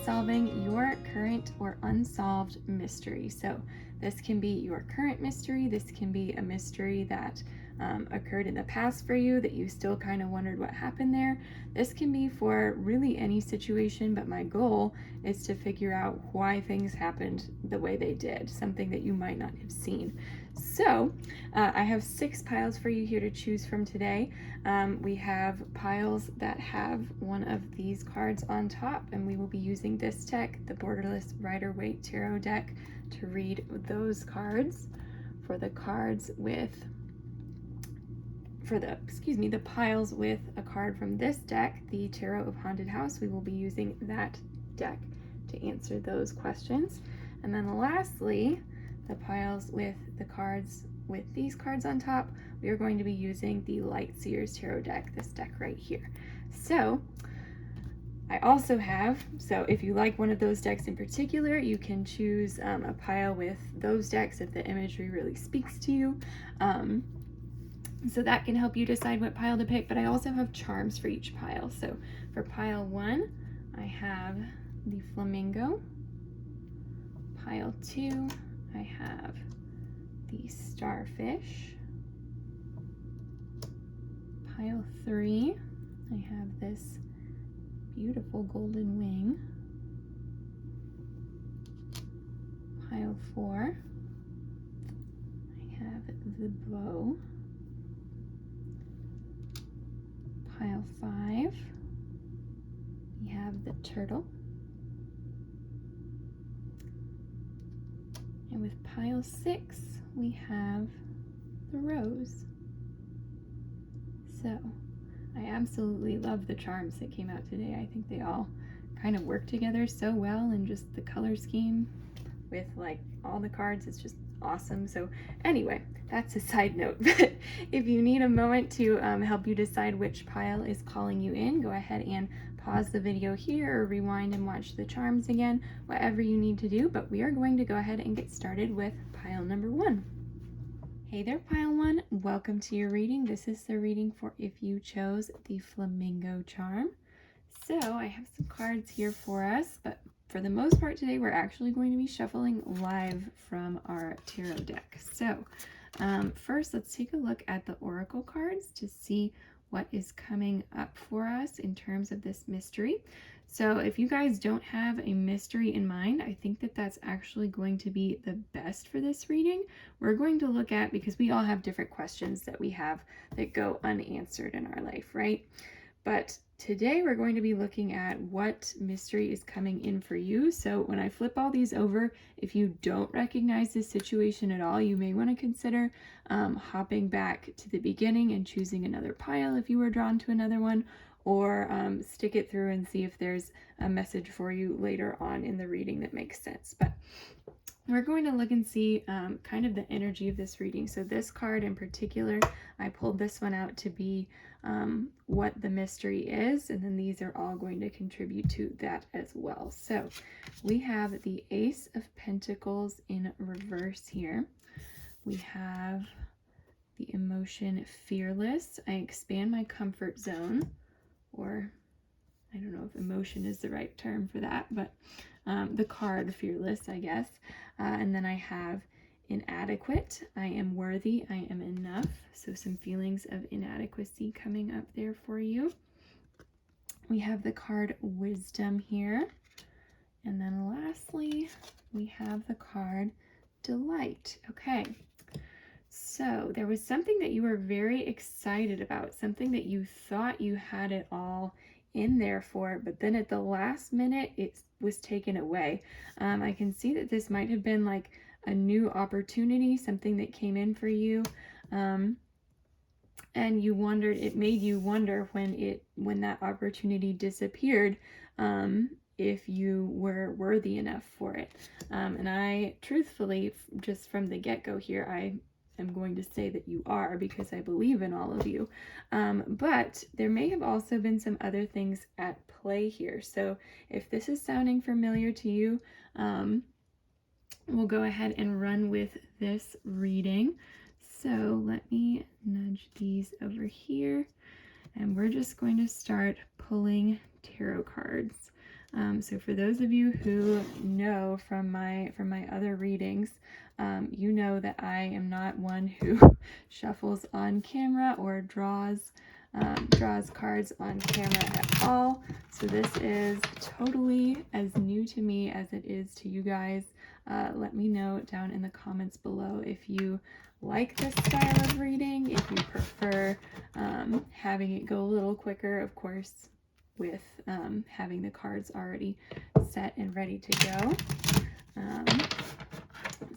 solving your current or unsolved mystery. So this can be your current mystery. This can be a mystery that occurred in the past for you that you still kind of wondered what happened there. This can be for really any situation, but my goal is to figure out why things happened the way they did, something that you might not have seen. So I have 6 piles for you here to choose from today. We have piles that have one of these cards on top, and we will be using this deck, the Borderless Rider-Waite Tarot deck, to read those cards. For the cards with the piles with a card from this deck, the Tarot of Haunted House, we will be using that deck to answer those questions. And then lastly, the piles with the cards with these cards on top, we are going to be using the Light Seers Tarot deck, this deck right here. So I also have, so if you like one of those decks in particular, you can choose a pile with those decks if the imagery really speaks to you. So that can help you decide what pile to pick, but I also have charms for each pile. So for pile 1, I have the Flamingo. Pile 2, I have the Starfish. Pile 3, I have this beautiful golden wing. Pile 4, I have the bow. Pile 5, we have the turtle. And with pile 6, we have the rose. So I absolutely love the charms that came out today. I think they all kind of work together so well, and just the color scheme with like all the cards, it's just awesome. So anyway, that's a side note. But if you need a moment to help you decide which pile is calling you in, go ahead and pause the video here or rewind and watch the charms again, whatever you need to do. But we are going to go ahead and get started with pile number 1. Hey there, pile 1. Welcome to your reading. This is the reading for if you chose the Flamingo charm. So I have some cards here for us, but for the most part today, we're actually going to be shuffling live from our tarot deck. So first, let's take a look at the oracle cards to see what is coming up for us in terms of this mystery. So if you guys don't have a mystery in mind, I think that that's actually going to be the best for this reading. We're going to look at, because we all have different questions that we have that go unanswered in our life, right? But today we're going to be looking at what mystery is coming in for you. So when I flip all these over, if you don't recognize this situation at all, you may want to consider hopping back to the beginning and choosing another pile if you were drawn to another one, or stick it through and see if there's a message for you later on in the reading that makes sense. But we're going to look and see kind of the energy of this reading. So this card in particular, I pulled this one out to be what the mystery is, and then these are all going to contribute to that as well. So we have the Ace of Pentacles in reverse here. We have the emotion Fearless. I expand my comfort zone, or I don't know if emotion is the right term for that, but the card Fearless, I guess. And then I have Inadequate. I am worthy. I am enough. So some feelings of inadequacy coming up there for you. We have the card Wisdom here. And then lastly, we have the card Delight. Okay. So there was something that you were very excited about, something that you thought you had it all in there for, but then at the last minute it was taken away. I can see that this might have been like a new opportunity, something that came in for you, and you wondered, it made you wonder when that opportunity disappeared, if you were worthy enough for it. And I truthfully, just from the get-go here, I'm going to say that you are, because I believe in all of you. But there may have also been some other things at play here. So if this is sounding familiar to you, we'll go ahead and run with this reading. So let me nudge these over here, and we're just going to start pulling tarot cards. So for those of you who know from my other readings, you know that I am not one who shuffles on camera or draws cards on camera at all. So this is totally as new to me as it is to you guys. Let me know down in the comments below if you like this style of reading, if you prefer having it go a little quicker, of course, with having the cards already set and ready to go.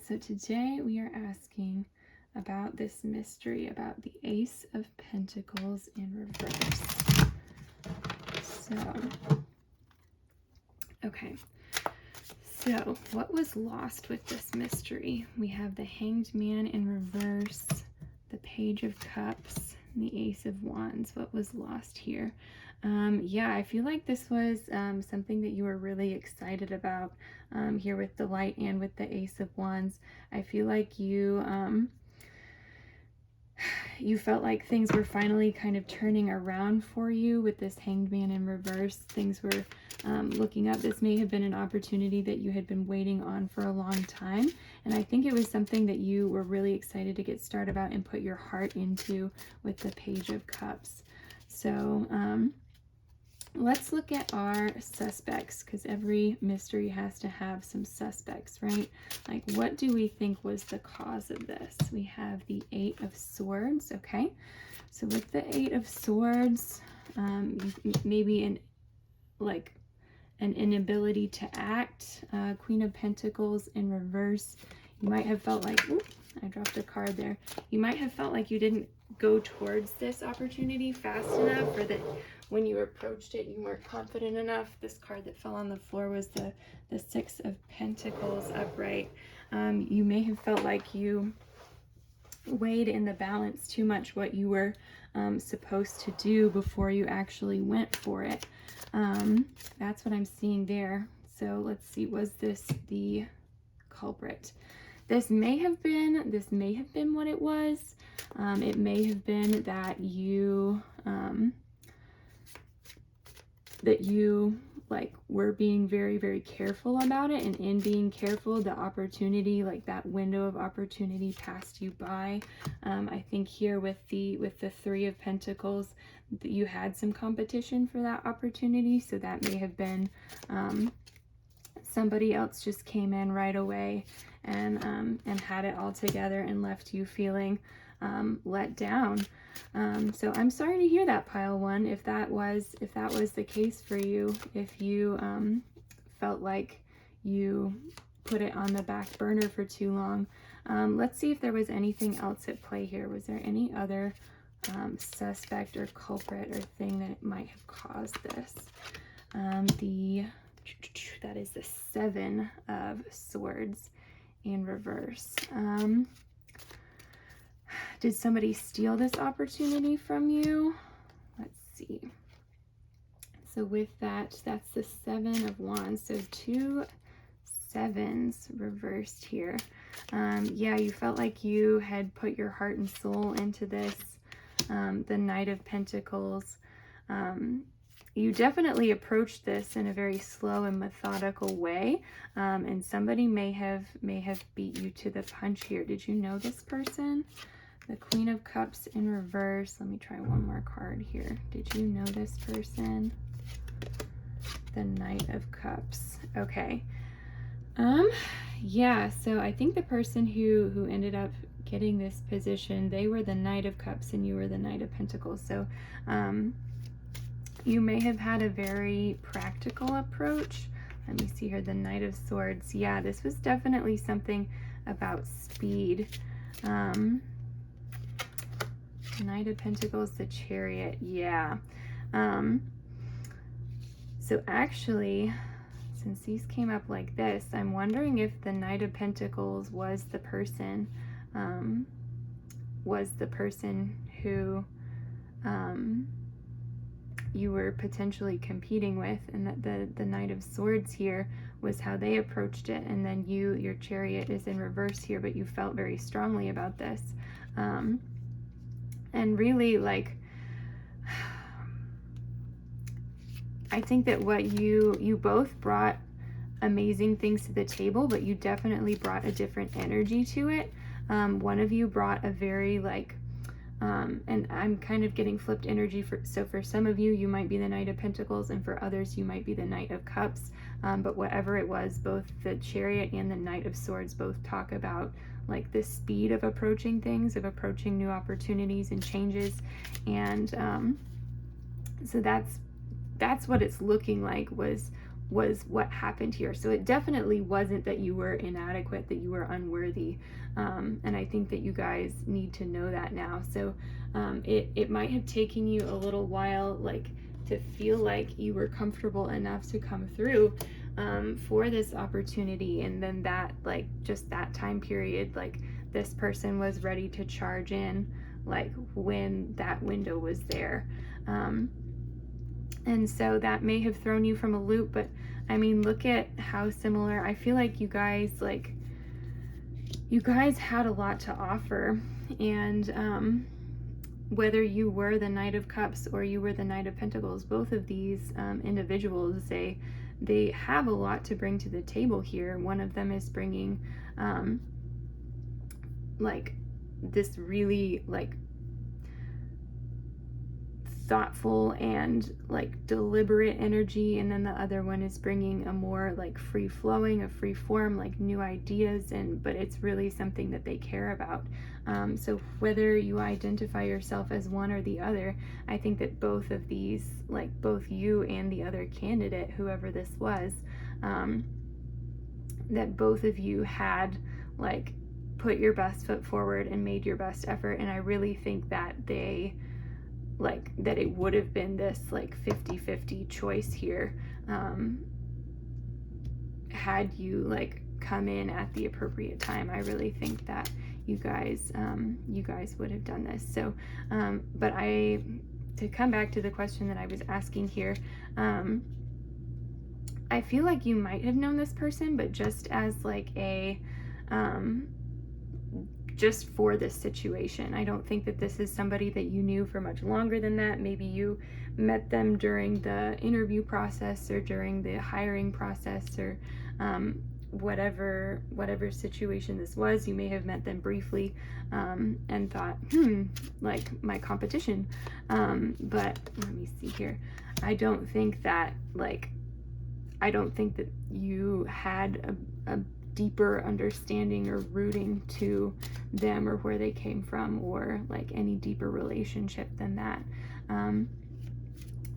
So today we are asking about this mystery about the Ace of Pentacles in reverse. So, okay. So, what was lost with this mystery? We have the Hanged Man in reverse, the Page of Cups, and the Ace of Wands. What was lost here? Yeah, I feel like this was something that you were really excited about here with the Light and with the Ace of Wands. I feel like you felt like things were finally kind of turning around for you with this Hanged Man in reverse. Things were looking up. This may have been an opportunity that you had been waiting on for a long time. And I think it was something that you were really excited to get started about and put your heart into with the Page of Cups. So let's look at our suspects, because every mystery has to have some suspects, right? Like, what do we think was the cause of this? We have the Eight of Swords, okay? So with the Eight of Swords, maybe an inability to act. Queen of Pentacles in reverse. You might have felt like, oops, I dropped a card there. You might have felt like you didn't go towards this opportunity fast enough, or that when you approached it, you weren't confident enough. This card that fell on the floor was the Six of Pentacles upright. You may have felt like you weighed in the balance too much what you were supposed to do before you actually went for it. That's what I'm seeing there. So let's see, was this the culprit? This may have been what it was. It may have been that you like were being very, very careful about it, and in being careful, the opportunity, like that window of opportunity, passed you by. I think here with the Three of Pentacles, you had some competition for that opportunity, so that may have been somebody else just came in right away and had it all together and left you feeling let down. So I'm sorry to hear that, pile one, if that was the case for you, if you felt like you put it on the back burner for too long. Let's see if there was anything else at play here. Was there any other suspect or culprit or thing that might have caused this? That is the Seven of Swords in reverse. Did somebody steal this opportunity from you? Let's see. So with that, that's the Seven of Wands. So 2 sevens reversed here. Yeah, you felt like you had put your heart and soul into this. The Knight of Pentacles. You definitely approached this in a very slow and methodical way, and somebody may have beat you to the punch here. Did you know this person? The Queen of Cups in reverse. Let me try one more card here. Did you know this person? The Knight of Cups. Okay. Yeah, so I think the person who ended up getting this position, they were the Knight of Cups and you were the Knight of Pentacles. So, you may have had a very practical approach. Let me see here, the Knight of Swords. Yeah, this was definitely something about speed. Knight of Pentacles, the Chariot. Yeah. So actually, since these came up like this, I'm wondering if the Knight of Pentacles was the person who you were potentially competing with, and that the Knight of Swords here was how they approached it, and then your Chariot is in reverse here, but you felt very strongly about this. And really, like, I think that what you both brought amazing things to the table, but you definitely brought a different energy to it. One of you brought a very like, and I'm kind of getting flipped energy so for some of you, you might be the Knight of Pentacles, and for others, you might be the Knight of Cups. But whatever it was, both the Chariot and the Knight of Swords both talk about like the speed of approaching things, of approaching new opportunities and changes. And so that's what it's looking like was what happened here. So it definitely wasn't that you were inadequate, that you were unworthy. And I think that you guys need to know that now. So it might have taken you a little while, like, to feel like you were comfortable enough to come through for this opportunity. And then that, like, just that time period, like, this person was ready to charge in, like, when that window was there. And so that may have thrown you from a loop, but I mean, look at how similar. I feel like you guys had a lot to offer. And whether you were the Knight of Cups or you were the Knight of Pentacles, both of these individuals, they have a lot to bring to the table here. One of them is bringing like this really like thoughtful and like deliberate energy, and then the other one is bringing a more like free flowing, a free form, like new ideas, but it's really something that they care about. So whether you identify yourself as one or the other, I think that both of these, like both you and the other candidate, whoever this was, that both of you had like put your best foot forward and made your best effort. And I really think that that it would have been this like 50-50 choice here had you like come in at the appropriate time. I really think that you guys would have done this. So but to come back to the question that I was asking here, I feel like you might have known this person, but just as like a just for this situation. I don't think that this is somebody that you knew for much longer than that. Maybe you met them during the interview process or during the hiring process, or whatever situation this was. You may have met them briefly and thought, like my competition. But let me see here. I don't think that you had a deeper understanding or rooting to them or where they came from, or like any deeper relationship than that.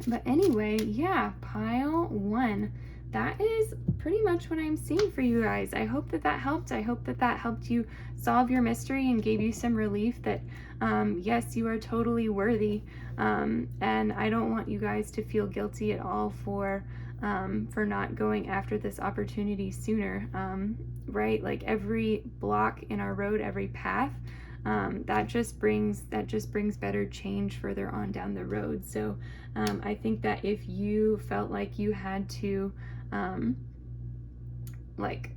But anyway, yeah, pile 1. That is pretty much what I'm seeing for you guys. I hope that helped. I hope that helped you solve your mystery and gave you some relief that yes, you are totally worthy. And I don't want you guys to feel guilty at all for not going after this opportunity sooner, right? Like every block in our road, every path, that just brings better change further on down the road. So I think that if you felt like you had to like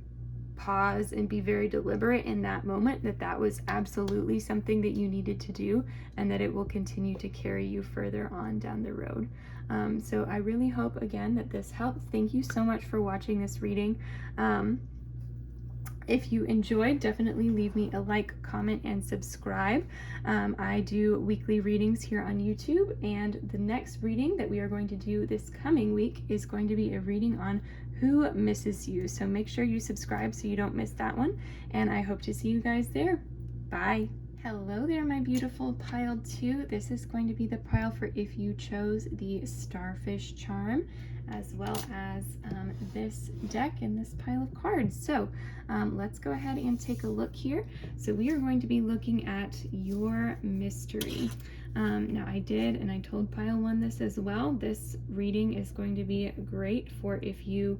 pause and be very deliberate in that moment, that was absolutely something that you needed to do, and that it will continue to carry you further on down the road. So I really hope, again, that this helps. Thank you so much for watching this reading. If you enjoyed, definitely leave me a like, comment, and subscribe. I do weekly readings here on YouTube, and the next reading that we are going to do this coming week is going to be a reading on who misses you. So make sure you subscribe so you don't miss that one, and I hope to see you guys there. Bye. Hello there, my beautiful pile 2. This is going to be the pile for if you chose the Starfish charm, as well as this deck and this pile of cards. So let's go ahead and take a look here. So we are going to be looking at your mystery. Now I did, and I told pile 1 this as well. This reading is going to be great for if you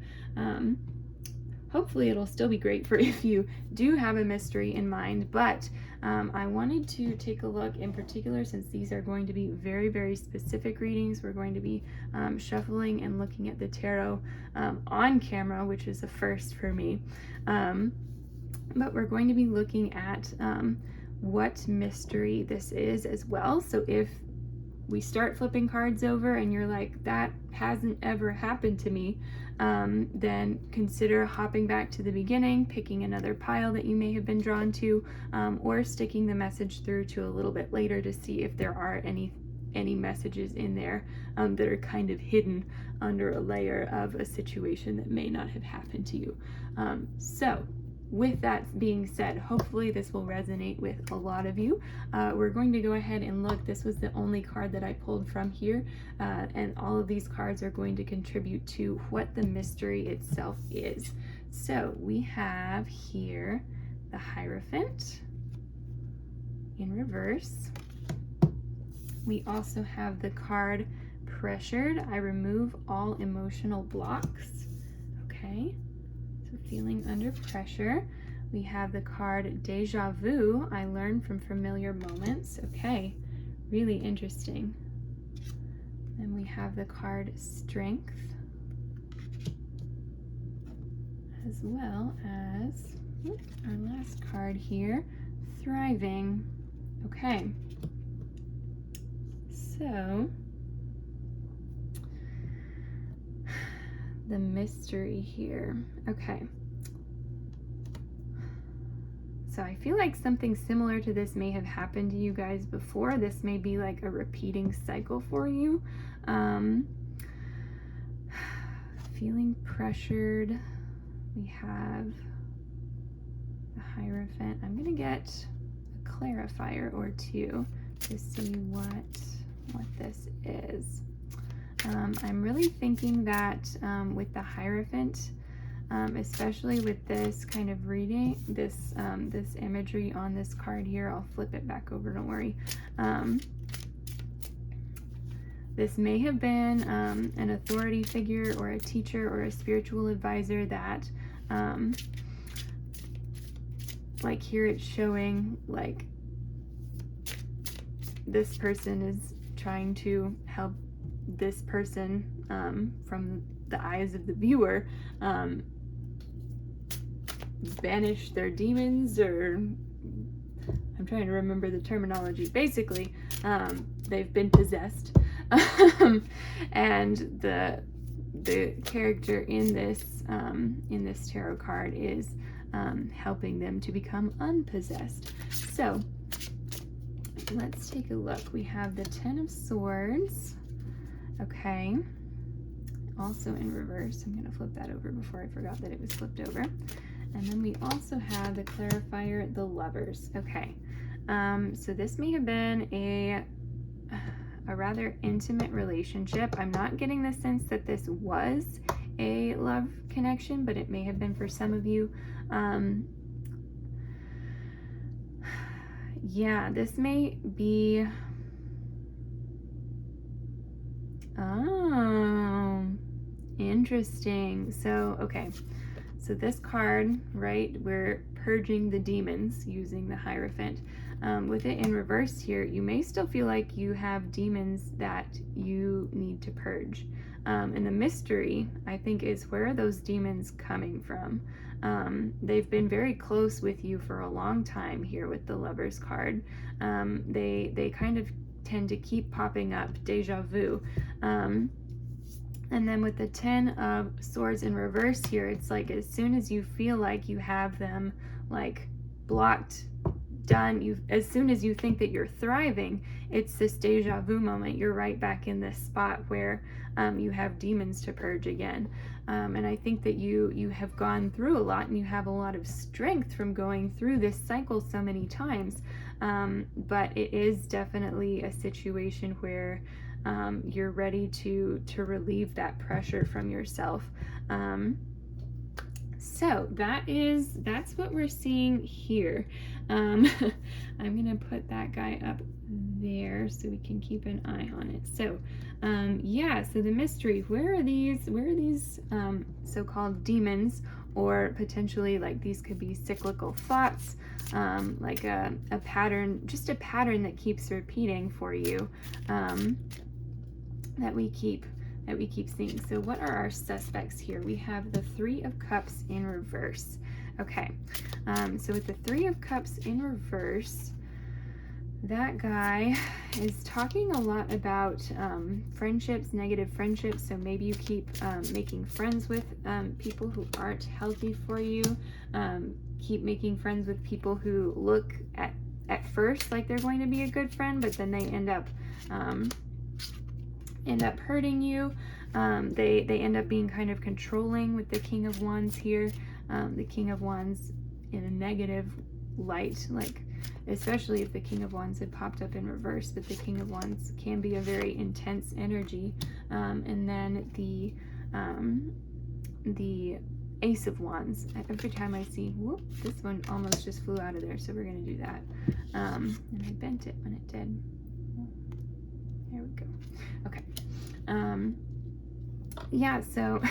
hopefully it'll still be great for if you do have a mystery in mind, but I wanted to take a look in particular, since these are going to be very, very specific readings. We're going to be shuffling and looking at the tarot on camera, which is a first for me. But we're going to be looking at what mystery this is as well. So if we start flipping cards over and you're like, that hasn't ever happened to me, then consider hopping back to the beginning, picking another pile that you may have been drawn to, or sticking the message through to a little bit later to see if there are any messages in there that are kind of hidden under a layer of a situation that may not have happened to you. So with that being said, hopefully this will resonate with a lot of you. We're going to go ahead and look. This was the only card that I pulled from here, and all of these cards are going to contribute to what the mystery itself is. So we have here the Hierophant in reverse. We also have the card Pressured. I remove all emotional blocks. Okay. Feeling under pressure. We have the card Deja Vu. I learn from familiar moments. Okay, really interesting. Then we have the card Strength, as well as our last card here, Thriving. Okay, so the mystery here. Okay. So I feel like something similar to this may have happened to you guys before. This may be like a repeating cycle for you. Feeling pressured. We have the Hierophant. I'm gonna get a clarifier or two to see what this is. I'm really thinking that with the Hierophant, especially with this kind of reading, this imagery on this card here, I'll flip it back over, don't worry. This may have been an authority figure or a teacher or a spiritual advisor that, like here it's showing like this person is trying to help this person from the eyes of the viewer banish their demons, or I'm trying to remember the terminology. Basically, they've been possessed, and the character in this tarot card is helping them to become unpossessed. So let's take a look. We have the Ten of Swords. Okay, also in reverse. I'm going to flip that over before I forgot that it was flipped over. And then we also have the clarifier, the Lovers. Okay, so this may have been a rather intimate relationship. I'm not getting the sense that this was a love connection, but it may have been for some of you. Yeah, this may be... Oh, interesting. So, okay. So this card, right, we're purging the demons using the Hierophant. With it in reverse here, you may still feel like you have demons that you need to purge. And the mystery, I think, is where are those demons coming from? They've been very close with you for a long time here with the Lovers card. They kind of tend to keep popping up, Deja Vu. And then with the Ten of Swords in reverse here, it's like as soon as you feel like you have them like blocked, done, as soon as you think that you're thriving, it's this deja vu moment. You're right back in this spot where you have demons to purge again. And I think that you have gone through a lot and you have a lot of strength from going through this cycle so many times. But it is definitely a situation where you're ready to relieve that pressure from yourself. So that's what we're seeing here. I'm gonna put that guy up there so we can keep an eye on it. So yeah, so the mystery, where are these so-called demons, or potentially like these could be cyclical thoughts, like a pattern, just a pattern that keeps repeating for you, that we keep seeing. So what are our suspects here? We have the Three of Cups in reverse. Okay, so with the Three of Cups in reverse, that guy is talking a lot about friendships, negative friendships. So maybe you keep making friends with people who aren't healthy for you. Keep making friends with people who look at first like they're going to be a good friend, but then they end up hurting you. They end up being kind of controlling with the King of Wands here. The King of Wands in a negative light, like especially if the King of Wands had popped up in reverse, but the King of Wands can be a very intense energy. And then the Ace of Wands. Every time I see, whoop, this one almost just flew out of there, so we're going to do that. And I bent it when it did. There we go. Okay. Yeah, so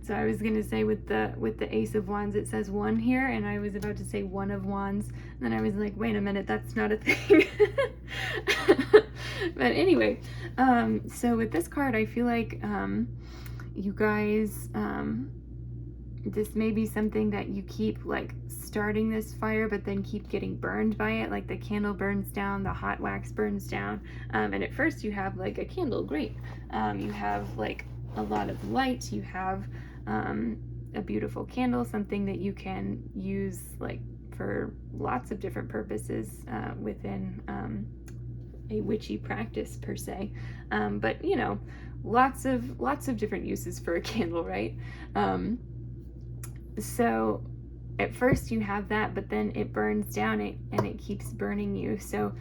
so I was gonna say with the Ace of Wands, it says 1 here, and I was about to say 1 of Wands, and then I was like, wait a minute, that's not a thing. But anyway, so with this card, I feel like you guys, this may be something that you keep like starting this fire, but then keep getting burned by it. Like the candle burns down, the hot wax burns down, and at first you have like a candle, great. You have like a lot of light, you have a beautiful candle, something that you can use like for lots of different purposes within a witchy practice per se, but you know, lots of different uses for a candle, right? So at first you have that, but then it burns down and it keeps burning you. So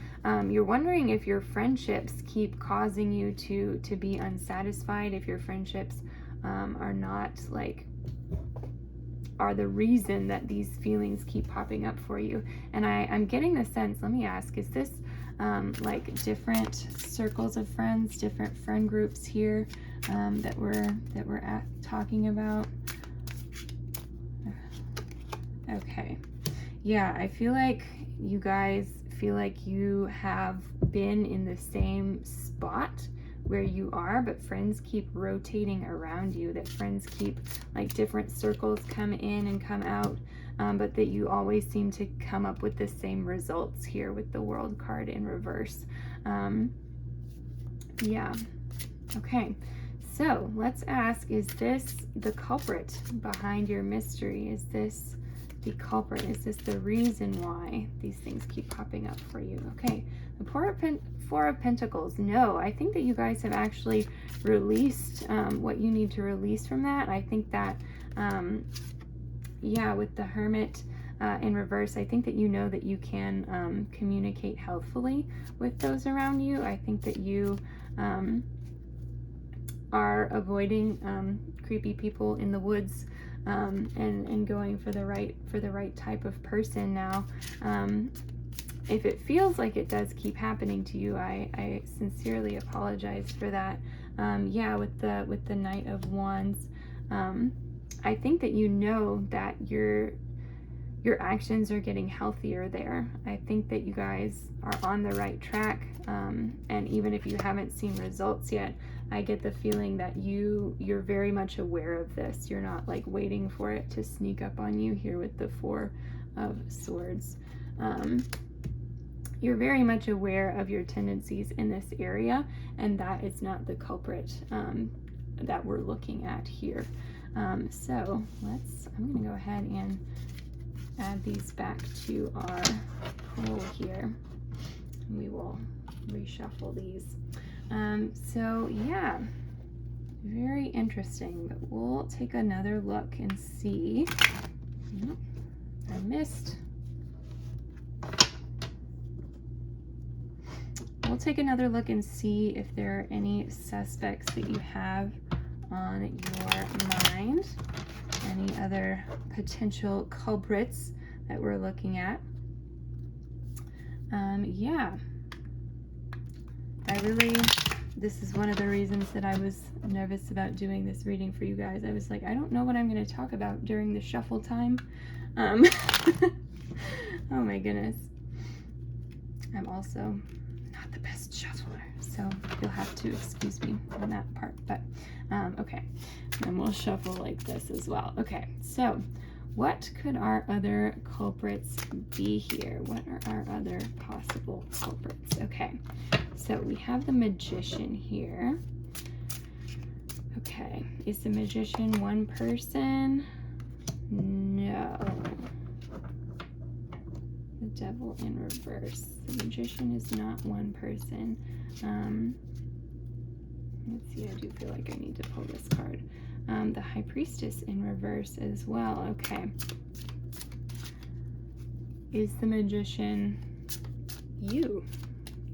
you're wondering if your friendships keep causing you to be unsatisfied, if your friendships are not like, are the reason that these feelings keep popping up for you. And I'm getting the sense, let me ask, is this like different circles of friends, different friend groups here that we're talking about? Okay. Yeah, I feel like you guys feel like you have been in the same spot where you are, but friends keep rotating around you, that friends keep like different circles come in and come out, but that you always seem to come up with the same results here with the World card in reverse. Yeah. Okay. So let's ask, is this the culprit behind your mystery? Is this the culprit? Is this the reason why these things keep popping up for you? Okay, the Four of Pentacles. No, I think that you guys have actually released what you need to release from that. I think that, yeah, with the Hermit in reverse, I think that you know that you can communicate healthfully with those around you. I think that you are avoiding creepy people in the woods, and going for the right type of person now. If it feels like it does keep happening to you, I sincerely apologize for that. Yeah, with the Knight of Wands, I think that you know that your actions are getting healthier there. I think that you guys are on the right track, and even if you haven't seen results yet, I get the feeling that you're very much aware of this. You're not like waiting for it to sneak up on you here with the Four of Swords. You're very much aware of your tendencies in this area, and that is not the culprit that we're looking at here. So I'm gonna go ahead and add these back to our pool here. We will reshuffle these. So yeah, very interesting, but we'll take another look and see. Nope, I missed. We'll take another look and see if there are any suspects that you have on your mind, any other potential culprits that we're looking at. Yeah, this is one of the reasons that I was nervous about doing this reading for you guys. I was like, I don't know what I'm going to talk about during the shuffle time. Oh my goodness. I'm also not the best shuffler, so you'll have to excuse me on that part. But okay, and we'll shuffle like this as well. Okay, so What could our other culprits be here? What are our other possible culprits? Okay, so we have the Magician here. Okay, is the Magician one person? No. The Devil in reverse. The Magician is not one person. Let's see, I do feel like I need to pull this card. The High Priestess in reverse as well. Okay. Is the Magician you,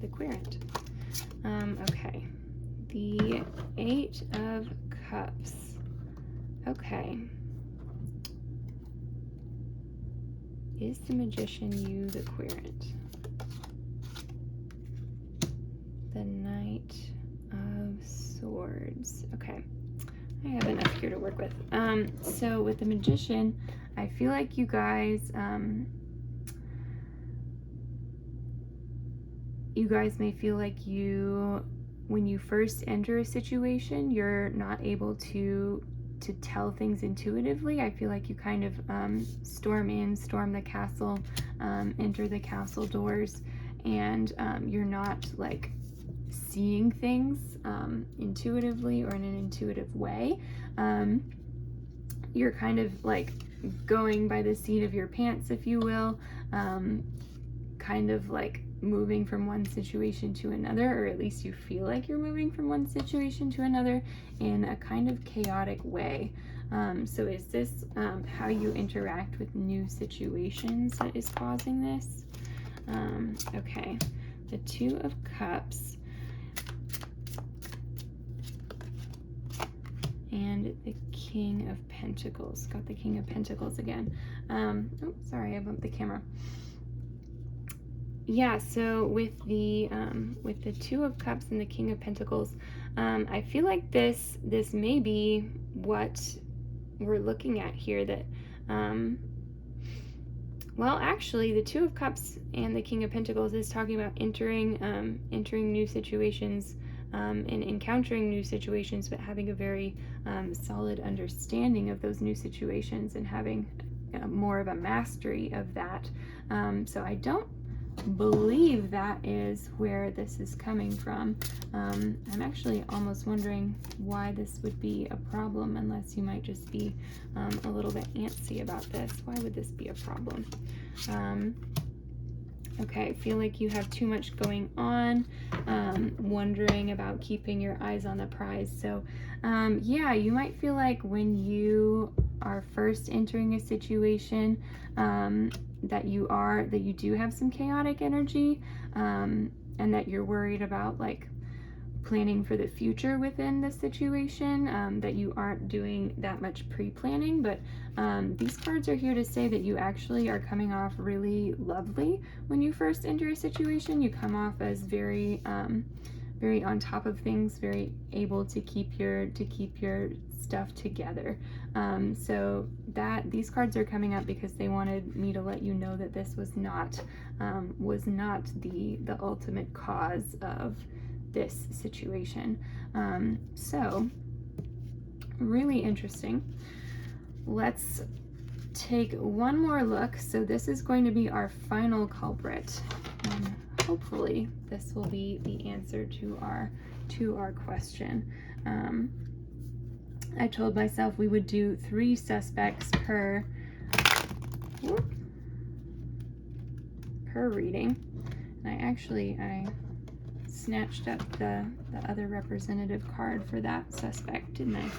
the querent? Okay. The Eight of Cups. Okay. Is the Magician you, the querent? The Knight of Swords. Okay. I have enough here to work with. So with the Magician, I feel like you guys, may feel like when you first enter a situation, you're not able to tell things intuitively. I feel like you kind of storm the castle, enter the castle doors, and you're not like seeing things intuitively or in an intuitive way. You're kind of like going by the seat of your pants, if you will, kind of like moving from one situation to another, or at least you feel like you're moving from one situation to another in a kind of chaotic way. So is this how you interact with new situations that is causing this? Okay, the Two of Cups and the King of Pentacles. Got the King of Pentacles again. Oh, sorry, I bumped the camera. Yeah, so with the Two of Cups and the King of Pentacles, I feel like this may be what we're looking at here. That, well, actually, the Two of Cups and the King of Pentacles is talking about entering new situations and encountering new situations, but having a very solid understanding of those new situations and having more of a mastery of that. So I don't believe that is where this is coming from. I'm actually almost wondering why this would be a problem, unless you might just be a little bit antsy about this. Why would this be a problem? Okay, I feel like you have too much going on, wondering about keeping your eyes on the prize. So yeah, you might feel like when you are first entering a situation, that you do have some chaotic energy, and that you're worried about like planning for the future within the situation, that you aren't doing that much pre-planning. But these cards are here to say that you actually are coming off really lovely when you first enter a situation. You come off as very very on top of things, very able to keep your stuff together. So that these cards are coming up because they wanted me to let you know that this was not the ultimate cause of this situation. So really interesting. Let's take one more look. So this is going to be our final culprit. Hopefully this will be the answer to our question. I told myself we would do 3 suspects per reading. And I snatched up the other representative card for that suspect, didn't I?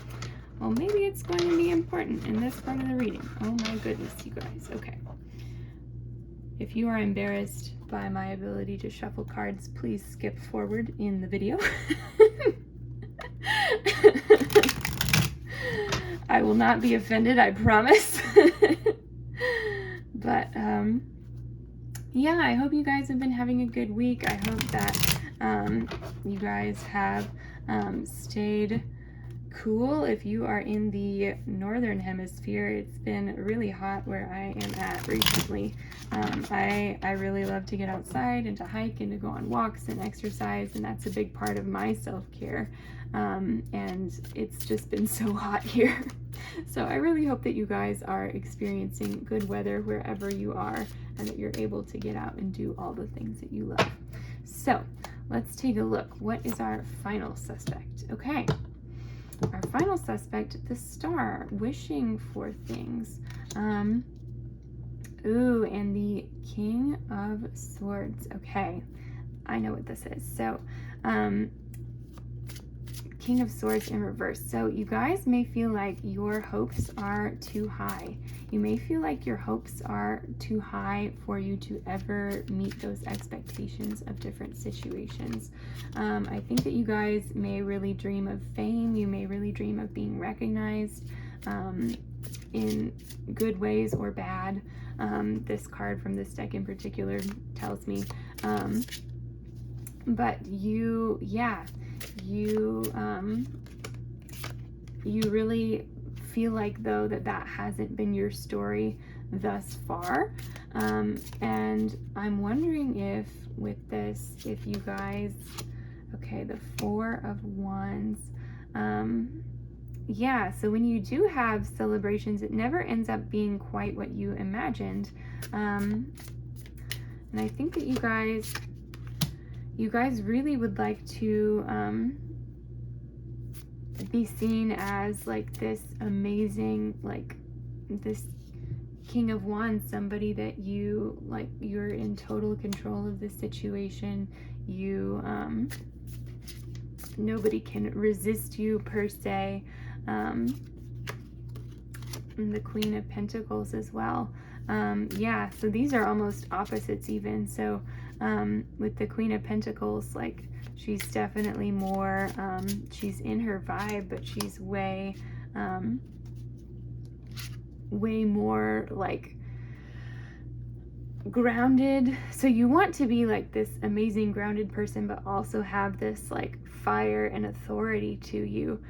Well, maybe it's going to be important in this part of the reading. Oh my goodness, you guys. Okay. If you are embarrassed by my ability to shuffle cards, please skip forward in the video. I will not be offended, I promise. But yeah, I hope you guys have been having a good week. I hope that you guys have stayed cool if you are in the northern hemisphere. It's been really hot where I am at recently. I really love to get outside and to hike and to go on walks and exercise, and that's a big part of my self-care. And it's just been so hot here. So I really hope that you guys are experiencing good weather wherever you are, and that you're able to get out and do all the things that you love. So let's take a look. What is our final suspect? Okay. Our final suspect, the Star, wishing for things. Ooh, and the King of Swords. Okay, I know what this is. So, King of Swords in reverse. So you guys may feel like your hopes are too high. You may feel like your hopes are too high for you to ever meet those expectations of different situations. I think that you guys may really dream of fame. You may really dream of being recognized in good ways or bad. This card from this deck in particular tells me. But you really feel like, though, that hasn't been your story thus far. And I'm wondering if with this, if you guys, okay, the Four of Wands, yeah, so when you do have celebrations, it never ends up being quite what you imagined. And I think that you guys really would like to be seen as like this amazing, like this King of Wands, somebody that you like, you're in total control of the situation. You nobody can resist you per se. And the Queen of Pentacles as well. Yeah, so these are almost opposites even. So with the Queen of Pentacles, like, she's definitely more, she's in her vibe, but she's way more like grounded. So you want to be like this amazing grounded person, but also have this like fire and authority to you.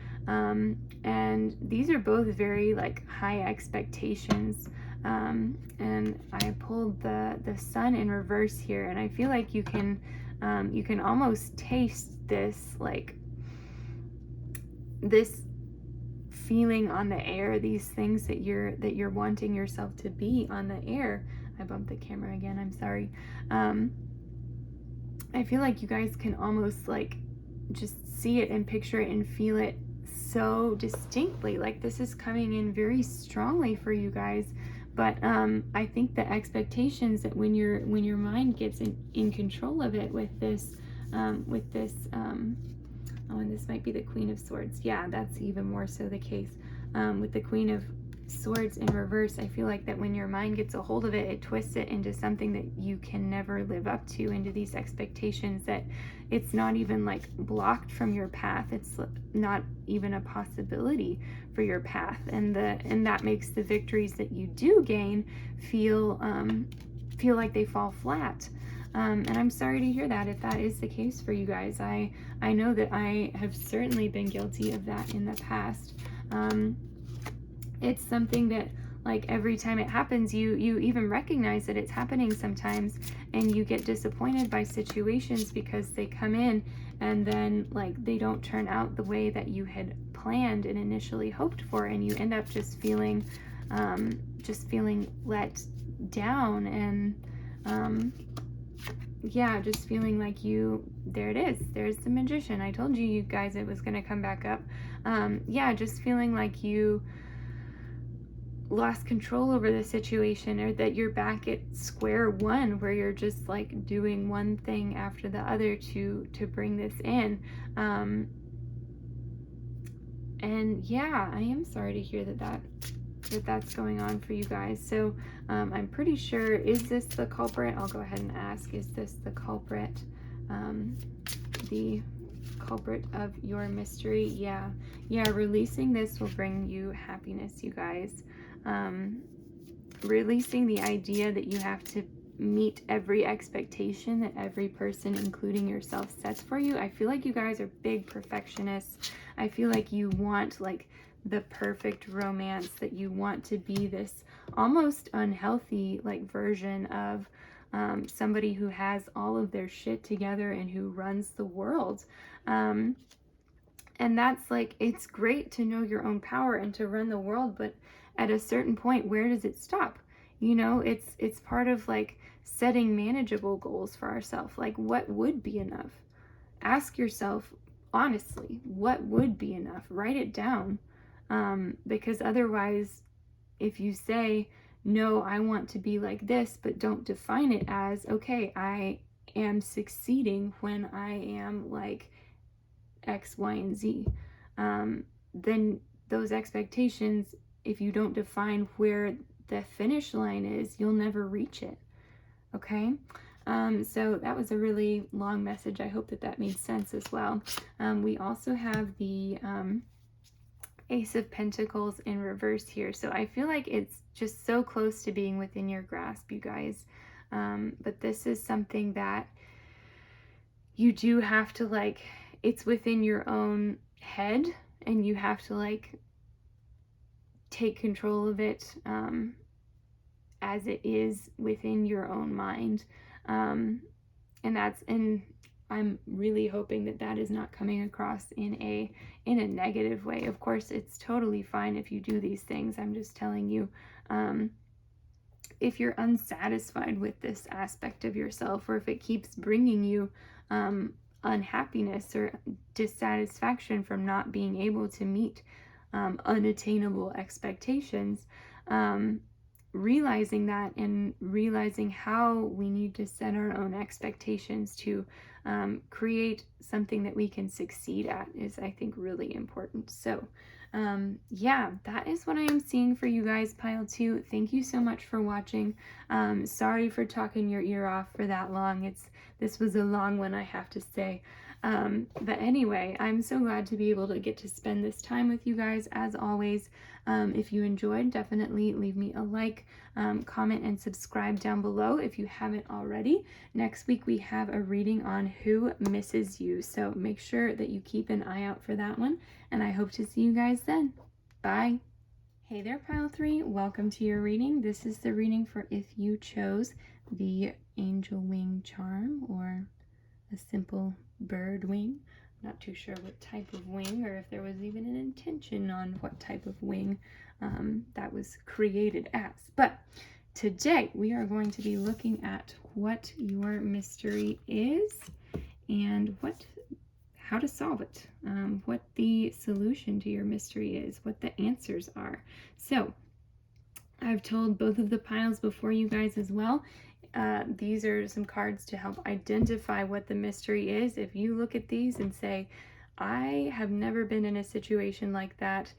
And these are both very like high expectations. And I pulled the Sun in reverse here, and I feel like you can almost taste this, like this feeling on the air, these things that you're wanting yourself to be on the air. I bumped the camera again, I'm sorry. I feel like you guys can almost like just see it and picture it and feel it so distinctly, like this is coming in very strongly for you guys. But I think the expectations that when your mind gets in control of it with this oh, and this might be the Queen of Swords. Yeah, that's even more so the case. With the Queen of Swords in reverse, I feel like that when your mind gets a hold of it, it twists it into something that you can never live up to, into these expectations that it's not even like blocked from your path. It's not even a possibility for your path, and that makes the victories that you do gain feel like they fall flat. And I'm sorry to hear that if that is the case for you guys. I know that I have certainly been guilty of that in the past. It's something that, like, every time it happens, you even recognize that it's happening sometimes, and you get disappointed by situations because they come in and then, like, they don't turn out the way that you had planned and initially hoped for, and you end up just feeling let down, and yeah, just feeling like there it is, there's the Magician. I told you guys it was going to come back up. Yeah, just feeling like you lost control over the situation, or that you're back at square one, where you're just like doing one thing after the other to bring this in. And yeah, I am sorry to hear that's going on for you guys. So I'm pretty sure, is this the culprit? I'll go ahead and ask, is this the culprit? The culprit of your mystery? Yeah, releasing this will bring you happiness, you guys. Releasing the idea that you have to meet every expectation that every person, including yourself, sets for you. I feel like you guys are big perfectionists. I feel like you want like the perfect romance, that you want to be this almost unhealthy like version of somebody who has all of their shit together and who runs the world. And that's like, it's great to know your own power and to run the world, but at a certain point, where does it stop? You know, it's part of like setting manageable goals for ourselves. Like, what would be enough? Ask yourself honestly, what would be enough? Write it down. Because otherwise, if you say, no, I want to be like this, but don't define it as, okay, I am succeeding when I am like X, Y, and Z, then those expectations, if you don't define where the finish line is, you'll never reach it. Okay? So that was a really long message. I hope that that made sense as well. We also have the Ace of Pentacles in reverse here. So I feel like it's just so close to being within your grasp, you guys. But this is something that you do have to like, it's within your own head, and you have to like take control of it as it is within your own mind. And I'm really hoping that that is not coming across in a negative way. Of course, it's totally fine if you do these things. I'm just telling you, if you're unsatisfied with this aspect of yourself, or if it keeps bringing you unhappiness or dissatisfaction from not being able to meet unattainable expectations, realizing that and realizing how we need to set our own expectations to create something that we can succeed at is, I think, really important. So yeah, that is what I am seeing for you guys, pile 2. Thank you so much for watching. Sorry for talking your ear off for that long. This was a long one, I have to say. But anyway, I'm so glad to be able to get to spend this time with you guys, as always. If you enjoyed, definitely leave me a like, comment, and subscribe down below if you haven't already. Next week, we have a reading on who misses you, so make sure that you keep an eye out for that one, and I hope to see you guys then. Bye! Hey there, pile 3. Welcome to your reading. This is the reading for if you chose the angel wing charm or a simple bird wing. I'm not too sure what type of wing, or if there was even an intention on what type of wing that was created as. But today we are going to be looking at what your mystery is and how to solve it, what the solution to your mystery is, what the answers are. So I've told both of the piles before you guys as well. These are some cards to help identify what the mystery is. If you look at these and say, I have never been in a situation like that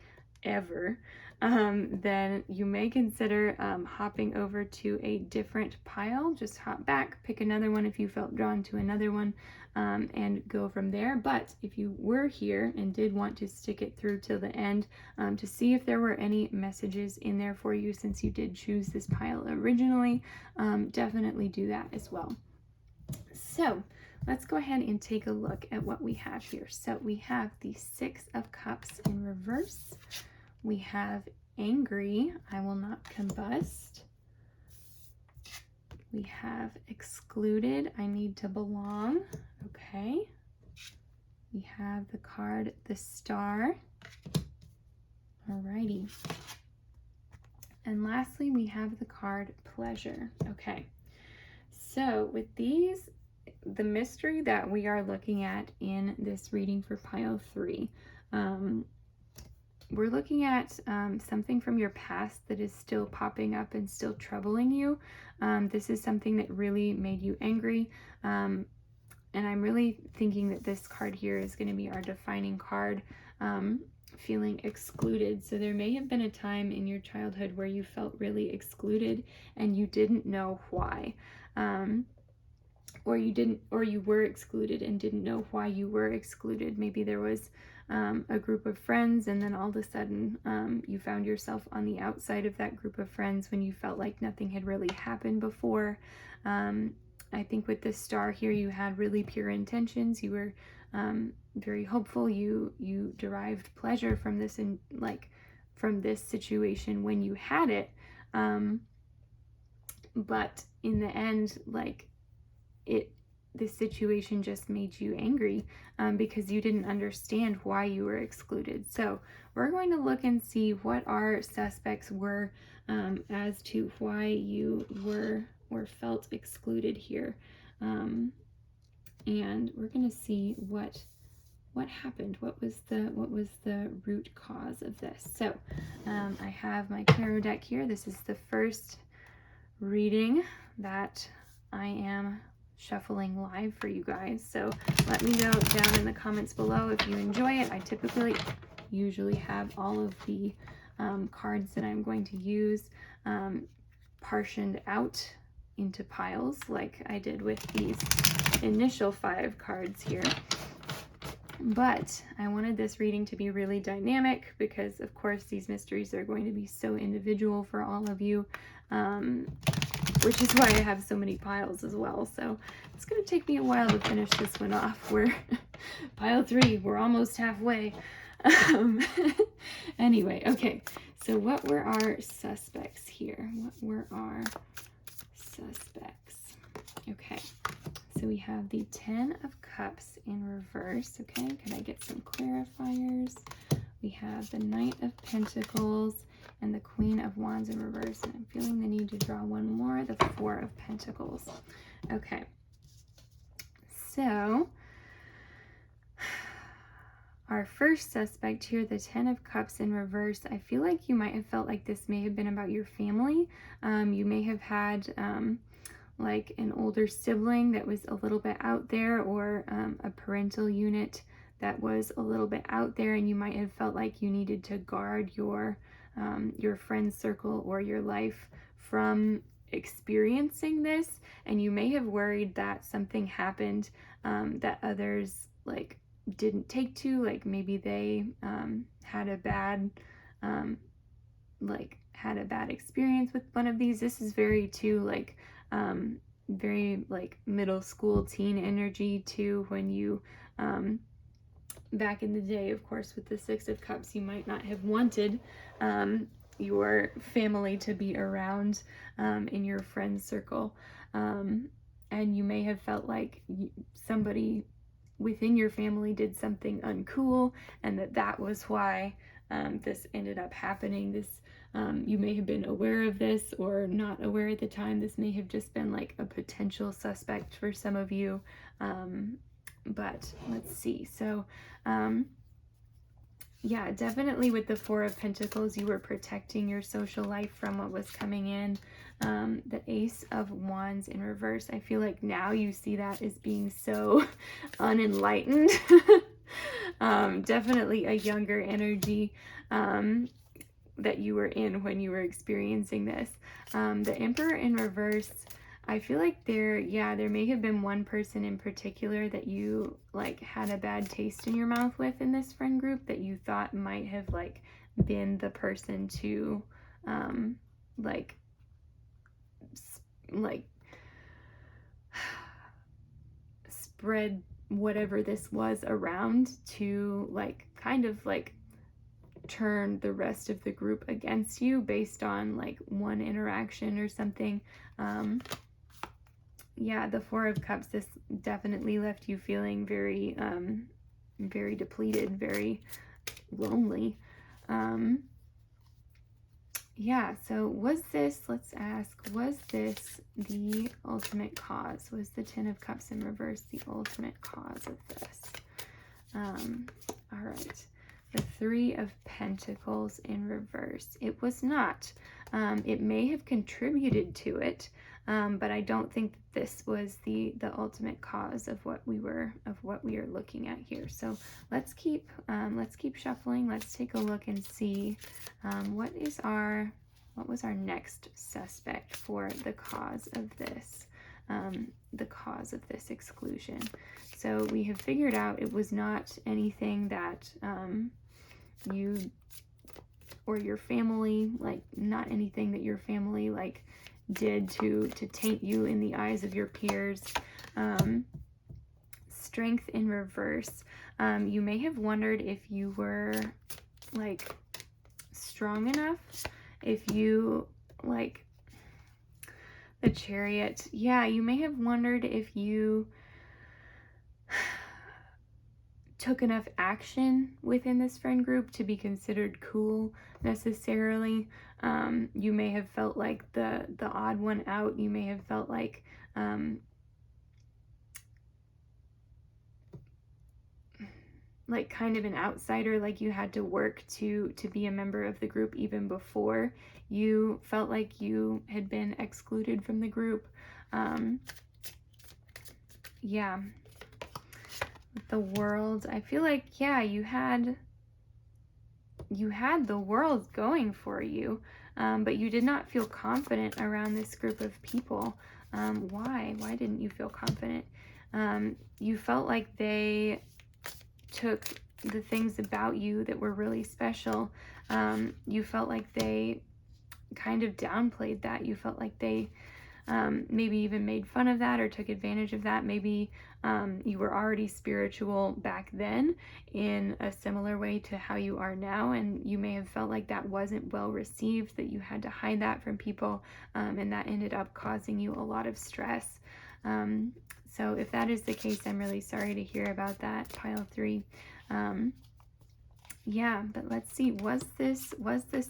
ever, then you may consider hopping over to a different pile. Just hop back, pick another one if you felt drawn to another one, and go from there. But if you were here and did want to stick it through till the end to see if there were any messages in there for you, since you did choose this pile originally, definitely do that as well. So let's go ahead and take a look at what we have here. So we have the 6 of Cups in reverse. We have angry, I will not combust. We have excluded, I need to belong. Okay. We have the card, the star. Alrighty. And lastly, we have the card pleasure. Okay. So with these, the mystery that we are looking at in this reading for pile 3, we're looking at something from your past that is still popping up and still troubling you. This is something that really made you angry. And I'm really thinking that this card here is going to be our defining card, feeling excluded. So there may have been a time in your childhood where you felt really excluded and you didn't know why. or you were excluded and didn't know why you were excluded. Maybe there was a group of friends, and then all of a sudden you found yourself on the outside of that group of friends when you felt like nothing had really happened before. I think with this star here, you had really pure intentions. You were very hopeful. You derived pleasure from this, and like from this situation when you had it. But in the end, like this situation just made you angry because you didn't understand why you were excluded. So we're going to look and see what our suspects were as to why you were or felt excluded here. And we're going to see what happened. What was the root cause of this? So I have my tarot deck here. This is the first reading that I am shuffling live for you guys. So let me know down in the comments below if you enjoy it. I usually have all of the cards that I'm going to use partitioned out into piles like I did with these initial 5 cards here. But I wanted this reading to be really dynamic because, of course, these mysteries are going to be so individual for all of you, which is why I have so many piles as well. So it's going to take me a while to finish this one off. We're pile 3. We're almost halfway. Anyway, okay. So what were our suspects here? What were our suspects? Okay. So we have the 10 of Cups in reverse. Okay, can I get some clarifiers? We have the Knight of Pentacles and the Queen of Wands in reverse. And I'm feeling the need to draw one more, the 4 of Pentacles. Okay, so our first suspect here, the 10 of Cups in reverse, I feel like you might have felt like this may have been about your family. You may have had like an older sibling that was a little bit out there, or a parental unit that was a little bit out there, and you might have felt like you needed to guard your friend circle or your life from experiencing this, and you may have worried that something happened that others like didn't take to, like maybe they had a bad experience with one of these. This is very too like very like middle school teen energy too, when you back in the day, of course, with the 6 of Cups, you might not have wanted your family to be around in your friend circle, and you may have felt like somebody within your family did something uncool, and that was why this ended up happening. This you may have been aware of this or not aware at the time. This may have just been like a potential suspect for some of you. But let's see. So yeah, definitely with the 4 of Pentacles, you were protecting your social life from what was coming in. The Ace of Wands in reverse, I feel like now you see that as being so unenlightened. Definitely a younger energy that you were in when you were experiencing this. The Emperor in reverse, I feel like there may have been one person in particular that you like had a bad taste in your mouth with in this friend group, that you thought might have like been the person to like spread whatever this was around to like kind of like turn the rest of the group against you based on like one interaction or something. Yeah, the 4 of Cups, this definitely left you feeling very very depleted, very lonely. Yeah, so was this, let's ask, was this the ultimate cause? Was the 10 of Cups in reverse the ultimate cause of this? All right. The 3 of Pentacles in reverse. It was not. It may have contributed to it, but I don't think that this was the ultimate cause of what we are looking at here. So let's keep shuffling. Let's take a look and see what was our next suspect for the cause of this. the cause of this exclusion. So we have figured out it was not anything that you or your family, like not anything that your family like did to taint you in the eyes of your peers. Strength in reverse. You may have wondered if you were like strong enough, if you like the Chariot. Yeah, you may have wondered if you took enough action within this friend group to be considered cool necessarily. You may have felt like the odd one out. You may have felt like kind of an outsider, like you had to work to be a member of the group even before you felt like you had been excluded from the group. Yeah. The world, I feel like, yeah, you had the world going for you, but you did not feel confident around this group of people. Why didn't you feel confident? You felt like they took the things about you that were really special. You felt like they kind of downplayed that. You felt like they maybe even made fun of that or took advantage of that. Maybe you were already spiritual back then in a similar way to how you are now, and you may have felt like that wasn't well received, that you had to hide that from people, and that ended up causing you a lot of stress. So if that is the case, I'm really sorry to hear about that, pile 3. Yeah, but let's see, was this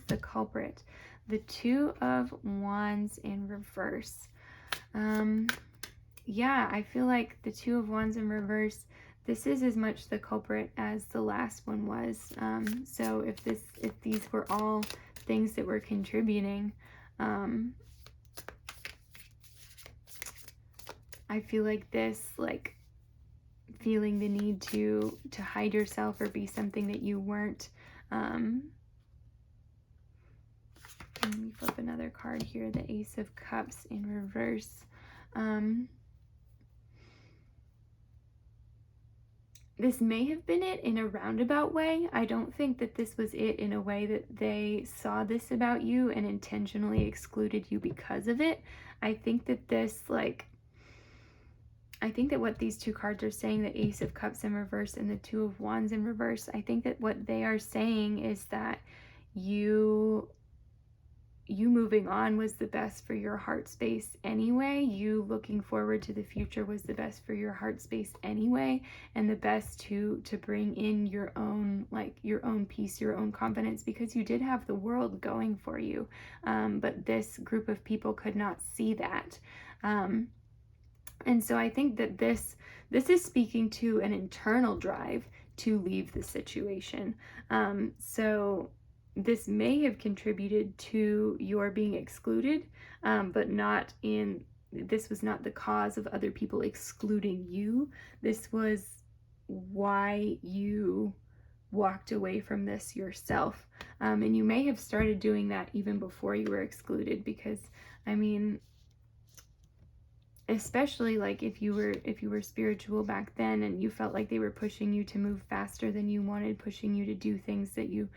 the culprit? The 2 of Wands in reverse. Yeah, I feel like the 2 of Wands in reverse, this is as much the culprit as the last one was. So if these were all things that were contributing, I feel like this, like feeling the need to hide yourself or be something that you weren't. Let me flip another card here, the Ace of Cups in reverse. This may have been it in a roundabout way. I don't think that this was it in a way that they saw this about you and intentionally excluded you because of it. I think that I think that what these 2 cards are saying, the Ace of Cups in reverse and the 2 of Wands in reverse, I think that what they are saying is that you moving on was the best for your heart space anyway. You looking forward to the future was the best for your heart space anyway, and the best to bring in your own peace, your own confidence, because you did have the world going for you. But this group of people could not see that. And so I think that this is speaking to an internal drive to leave the situation. So this may have contributed to your being excluded, but this was not the cause of other people excluding you. This was why you walked away from this yourself. And you may have started doing that even before you were excluded, because, I mean, especially like if you were spiritual back then and you felt like they were pushing you to move faster than you wanted, pushing you to do things that you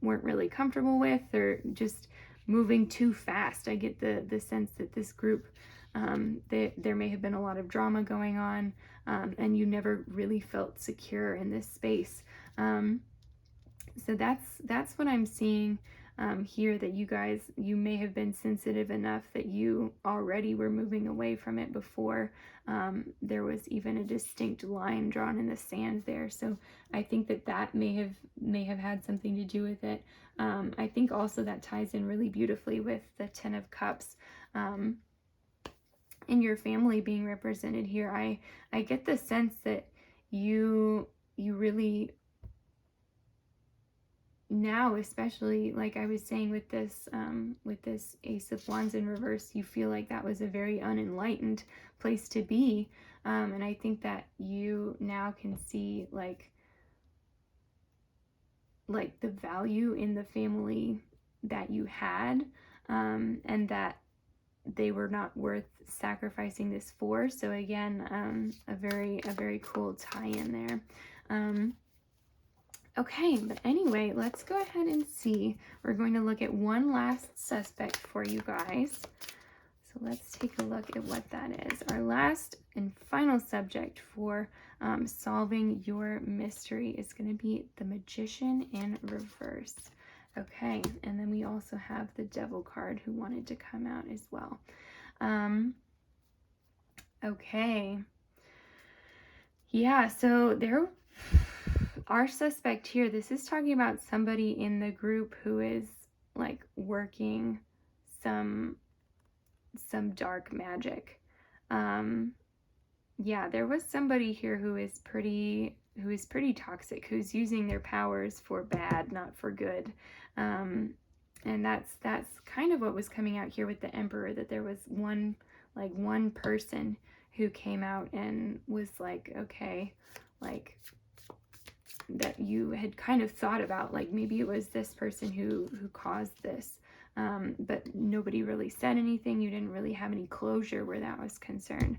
weren't really comfortable with, or just moving too fast. I get the sense that this group, there may have been a lot of drama going on, and you never really felt secure in this space. So that's what I'm seeing here, that you may have been sensitive enough that you already were moving away from it before there was even a distinct line drawn in the sand there. So I think that may have had something to do with it. I think also that ties in really beautifully with the 10 of Cups and your family being represented here. I get the sense that you really, now, especially like I was saying with this Ace of Wands in reverse, you feel like that was a very unenlightened place to be, and I think that you now can see like the value in the family that you had, and that they were not worth sacrificing this for. So again, a very cool tie-in there. Okay, but anyway, let's go ahead and see. We're going to look at one last suspect for you guys. So let's take a look at what that is. Our last and final subject for solving your mystery is going to be the Magician in reverse. Okay, and then we also have the Devil card who wanted to come out as well. Okay. Yeah, so our suspect here, this is talking about somebody in the group who is like working some dark magic. Yeah, there was somebody here who is pretty toxic, who's using their powers for bad, not for good. And that's kind of what was coming out here with the Emperor, that there was one person who came out and was like, okay, like that you had kind of thought about, like maybe it was this person who caused this, but nobody really said anything. You didn't really have any closure where that was concerned.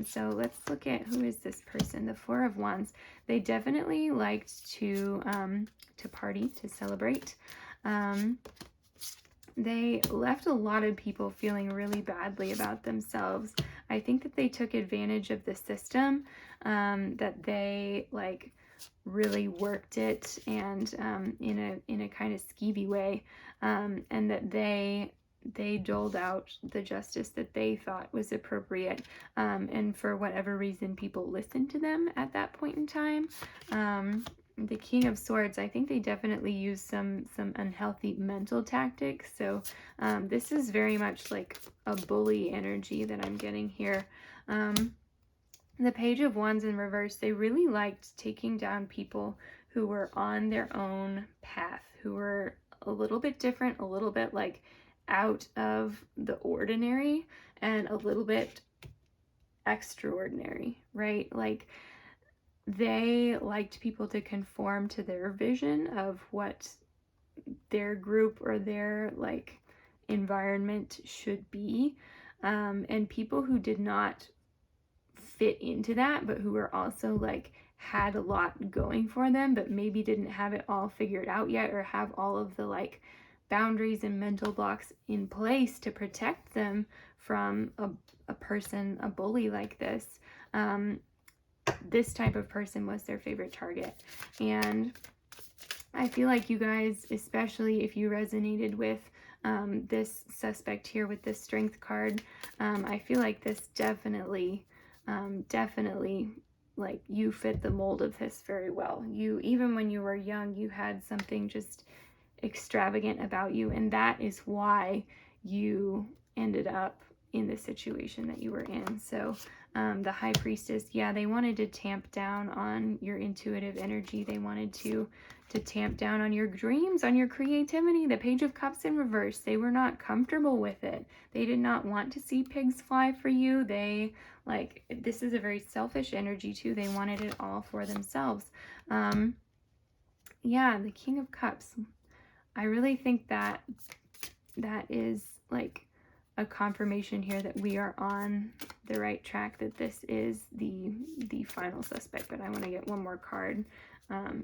So let's look at who is this person. The Four of Wands. They definitely liked to party, to celebrate. They left a lot of people feeling really badly about themselves. I think that they took advantage of the system, that they like really worked it, and in a kind of skeevy way, and that they doled out the justice that they thought was appropriate, and for whatever reason people listened to them at that point in time. The King of Swords, I think they definitely use some unhealthy mental tactics. So this is very much like a bully energy that I'm getting here. The Page of Wands in reverse, they really liked taking down people who were on their own path, who were a little bit different, a little bit like out of the ordinary, and a little bit extraordinary, right? Like they liked people to conform to their vision of what their group or their like environment should be, and people who did not fit into that, but who were also like had a lot going for them, but maybe didn't have it all figured out yet, or have all of the like boundaries and mental blocks in place to protect them from a person, a bully like this. This type of person was their favorite target. And I feel like you guys, especially if you resonated with this suspect here with this Strength card, I feel like this definitely like you fit the mold of this very well. You, even when you were young, you had something just extravagant about you, and that is why you ended up in the situation that you were in. So the High Priestess, yeah, they wanted to tamp down on your intuitive energy. They wanted to tamp down on your dreams, on your creativity. The Page of Cups in reverse, they were not comfortable with it. They did not want to see pigs fly for you. They, like, this is a very selfish energy too. They wanted it all for themselves. Yeah, the King of Cups. I really think that is like a confirmation here that we are on the right track, that this is the final suspect. But I want to get one more card,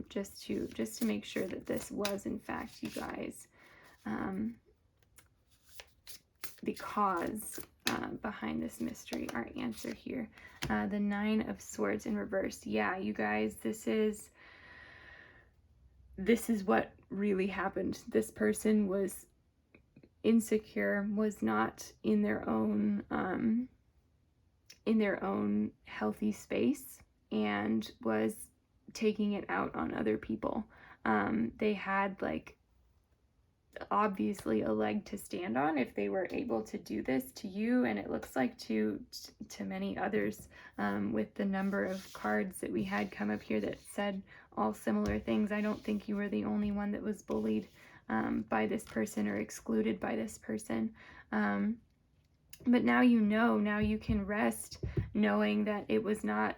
just to make sure that this was in fact you guys, because behind this mystery, our answer here, the Nine of Swords in reverse. Yeah, you guys, this is what really happened. This person was insecure, was not in their own healthy space, and was taking it out on other people. They had like obviously a leg to stand on if they were able to do this to you, and it looks like to many others, with the number of cards that we had come up here that said all similar things. I don't think you were the only one that was bullied by this person or excluded by this person. But now you know, now you can rest knowing that it was not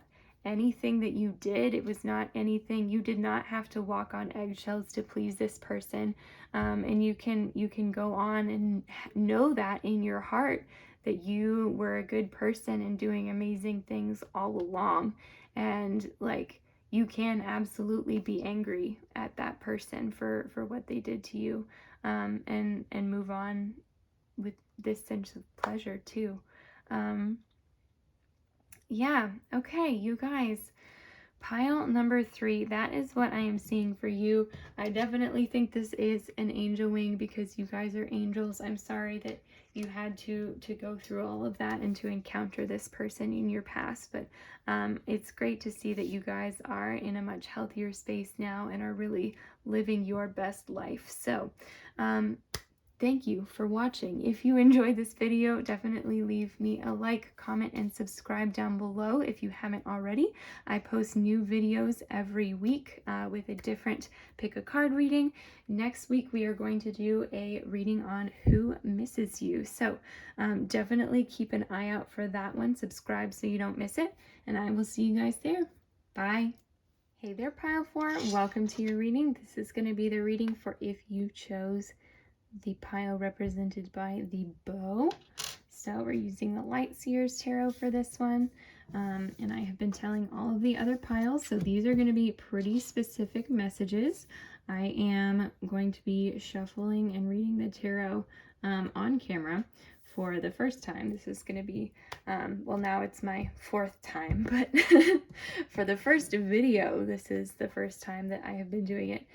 anything that you did. It was not anything, you did not have to walk on eggshells to please this person. And you can go on and know that in your heart, that you were a good person and doing amazing things all along. And like, you can absolutely be angry at that person for what they did to you, and move on with this sense of pleasure too. Yeah, okay, you guys. Pile number 3, that is what I am seeing for you. I definitely think this is an angel wing because you guys are angels. I'm sorry that you had to go through all of that and to encounter this person in your past, but it's great to see that you guys are in a much healthier space now and are really living your best life. So thank you for watching. If you enjoyed this video, definitely leave me a like, comment, and subscribe down below if you haven't already. I post new videos every week with a different pick a card reading. Next week, we are going to do a reading on who misses you. So definitely keep an eye out for that one. Subscribe so you don't miss it, and I will see you guys there. Bye. Hey there, Pile 4. Welcome to your reading. This is going to be the reading for if you chose the pile represented by the bow. So we're using the Light Seers Tarot for this one. And I have been telling all of the other piles, so these are going to be pretty specific messages. I am going to be shuffling and reading the tarot on camera for the first time. This is going to be, well, now it's my 4th time, but for the first video, this is the first time that I have been doing it.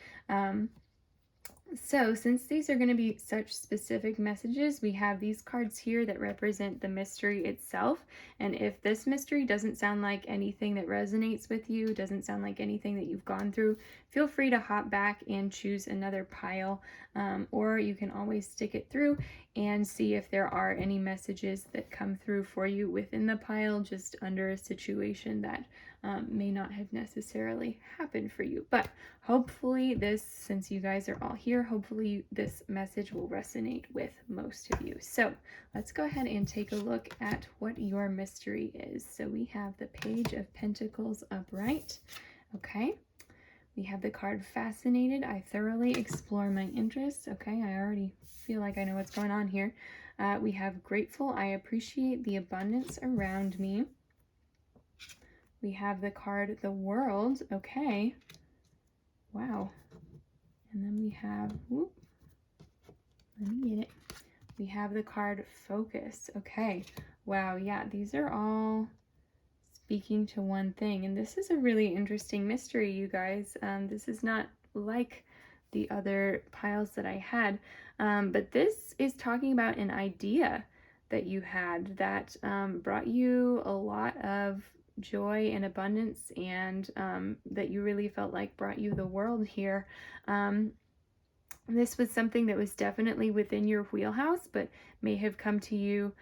So since these are going to be such specific messages, we have these cards here that represent the mystery itself. And if this mystery doesn't sound like anything that resonates with you, doesn't sound like anything that you've gone through, feel free to hop back and choose another pile. Or you can always stick it through and see if there are any messages that come through for you within the pile, just under a situation that may not have necessarily happened for you. But hopefully this, since you guys are all here, hopefully this message will resonate with most of you. So let's go ahead and take a look at what your mystery is. So we have the Page of Pentacles upright. Okay. We have the card Fascinated. I thoroughly explore my interests. Okay, I already feel like I know what's going on here. We have Grateful. I appreciate the abundance around me. We have the card The World. Okay. Wow. And then we have, whoop, let me get it. We have the card Focus. Okay. Wow. Yeah, these are all speaking to one thing. And this is a really interesting mystery, you guys. This is not like the other piles that I had. But this is talking about an idea that you had that brought you a lot of joy and abundance, and that you really felt like brought you the world here. This was something that was definitely within your wheelhouse, but may have come to you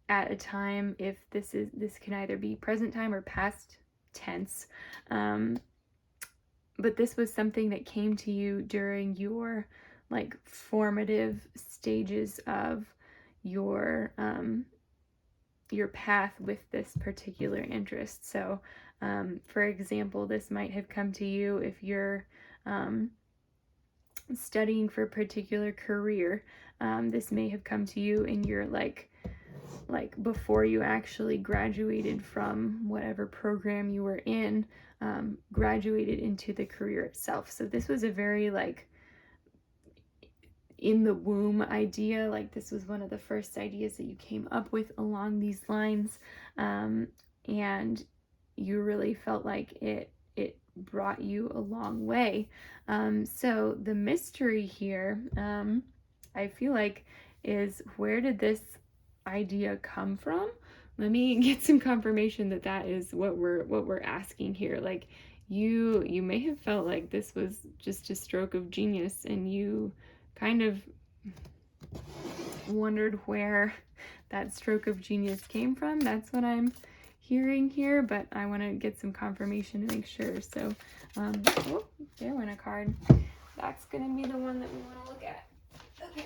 at a time, if this can either be present time or past tense. But this was something that came to you during your like formative stages of your path with this particular interest. So for example, this might have come to you if you're studying for a particular career. This may have come to you in your like before you actually graduated from whatever program you were in, graduated into the career itself. So this was a very like in the womb idea. Like this was one of the first ideas that you came up with along these lines, and you really felt like it brought you a long way. So the mystery here, I feel like, is where did this idea come from? Let me get some confirmation that that is what we're asking here. Like you may have felt like this was just a stroke of genius, and you kind of wondered where that stroke of genius came from. That's what I'm hearing here, but I want to get some confirmation to make sure. So oh, there went a card. That's gonna be the one that we want to look at. Okay.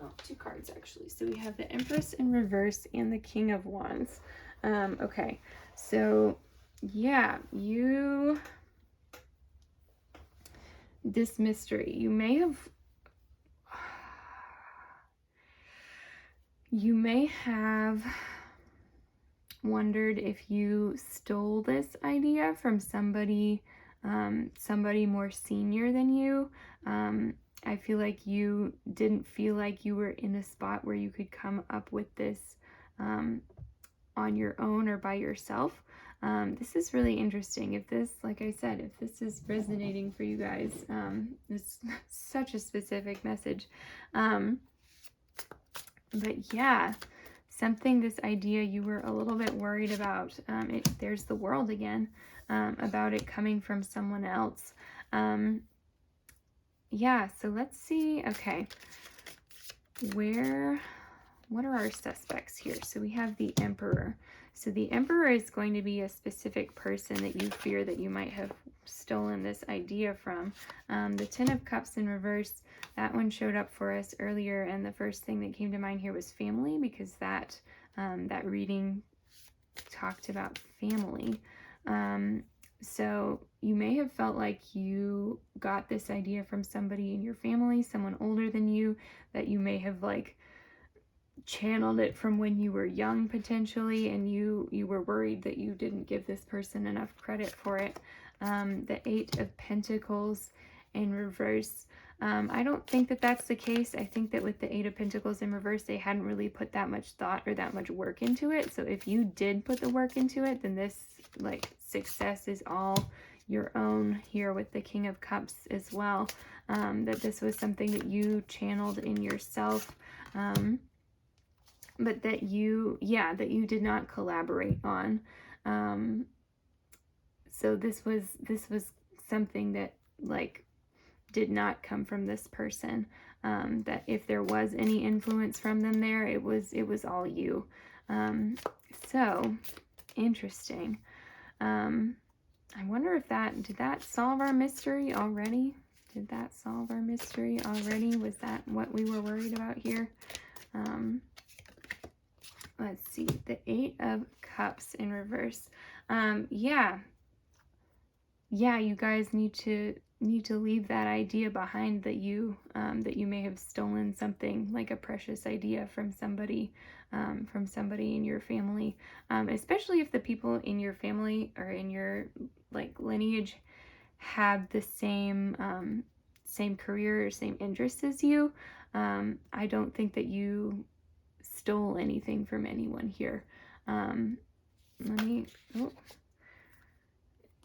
Oh, 2 cards actually. So we have the Empress in reverse and the King of Wands. Okay, So yeah, this mystery, you may have wondered if you stole this idea from somebody, somebody more senior than you. I feel like you didn't feel like you were in a spot where you could come up with this on your own or by yourself. This is really interesting. If this, like I said, if this is resonating for you guys, it's such a specific message. But yeah, this idea you were a little bit worried about. There's the world again, about it coming from someone else. Yeah, so let's see. Okay, what are our suspects here? So we have the Emperor. So the Emperor is going to be a specific person that you fear that you might have stolen this idea from. The Ten of Cups in reverse, that one showed up for us earlier, and the first thing that came to mind here was family, because that reading talked about family. So you may have felt like you got this idea from somebody in your family, someone older than you, that you may have like channeled it from when you were young potentially, and you were worried that you didn't give this person enough credit for it. The Eight of Pentacles in reverse, I don't think that that's the case. I think that with the Eight of Pentacles in reverse, they hadn't really put that much thought or that much work into it. So if you did put the work into it, then this like success is all your own here with the King of Cups as well. That this was something that you channeled in yourself. But that you did not collaborate on. So this was something that like did not come from this person. That if there was any influence from them there, it was all you. So interesting. I wonder if did that solve our mystery already? Did that solve our mystery already? Was that what we were worried about here? Let's see, the Eight of Cups in reverse. Yeah, you guys need to leave that idea behind that you may have stolen something like a precious idea from somebody in your family, especially if the people in your family or in your like lineage have the same career or same interests as you. I don't think that you stole anything from anyone here.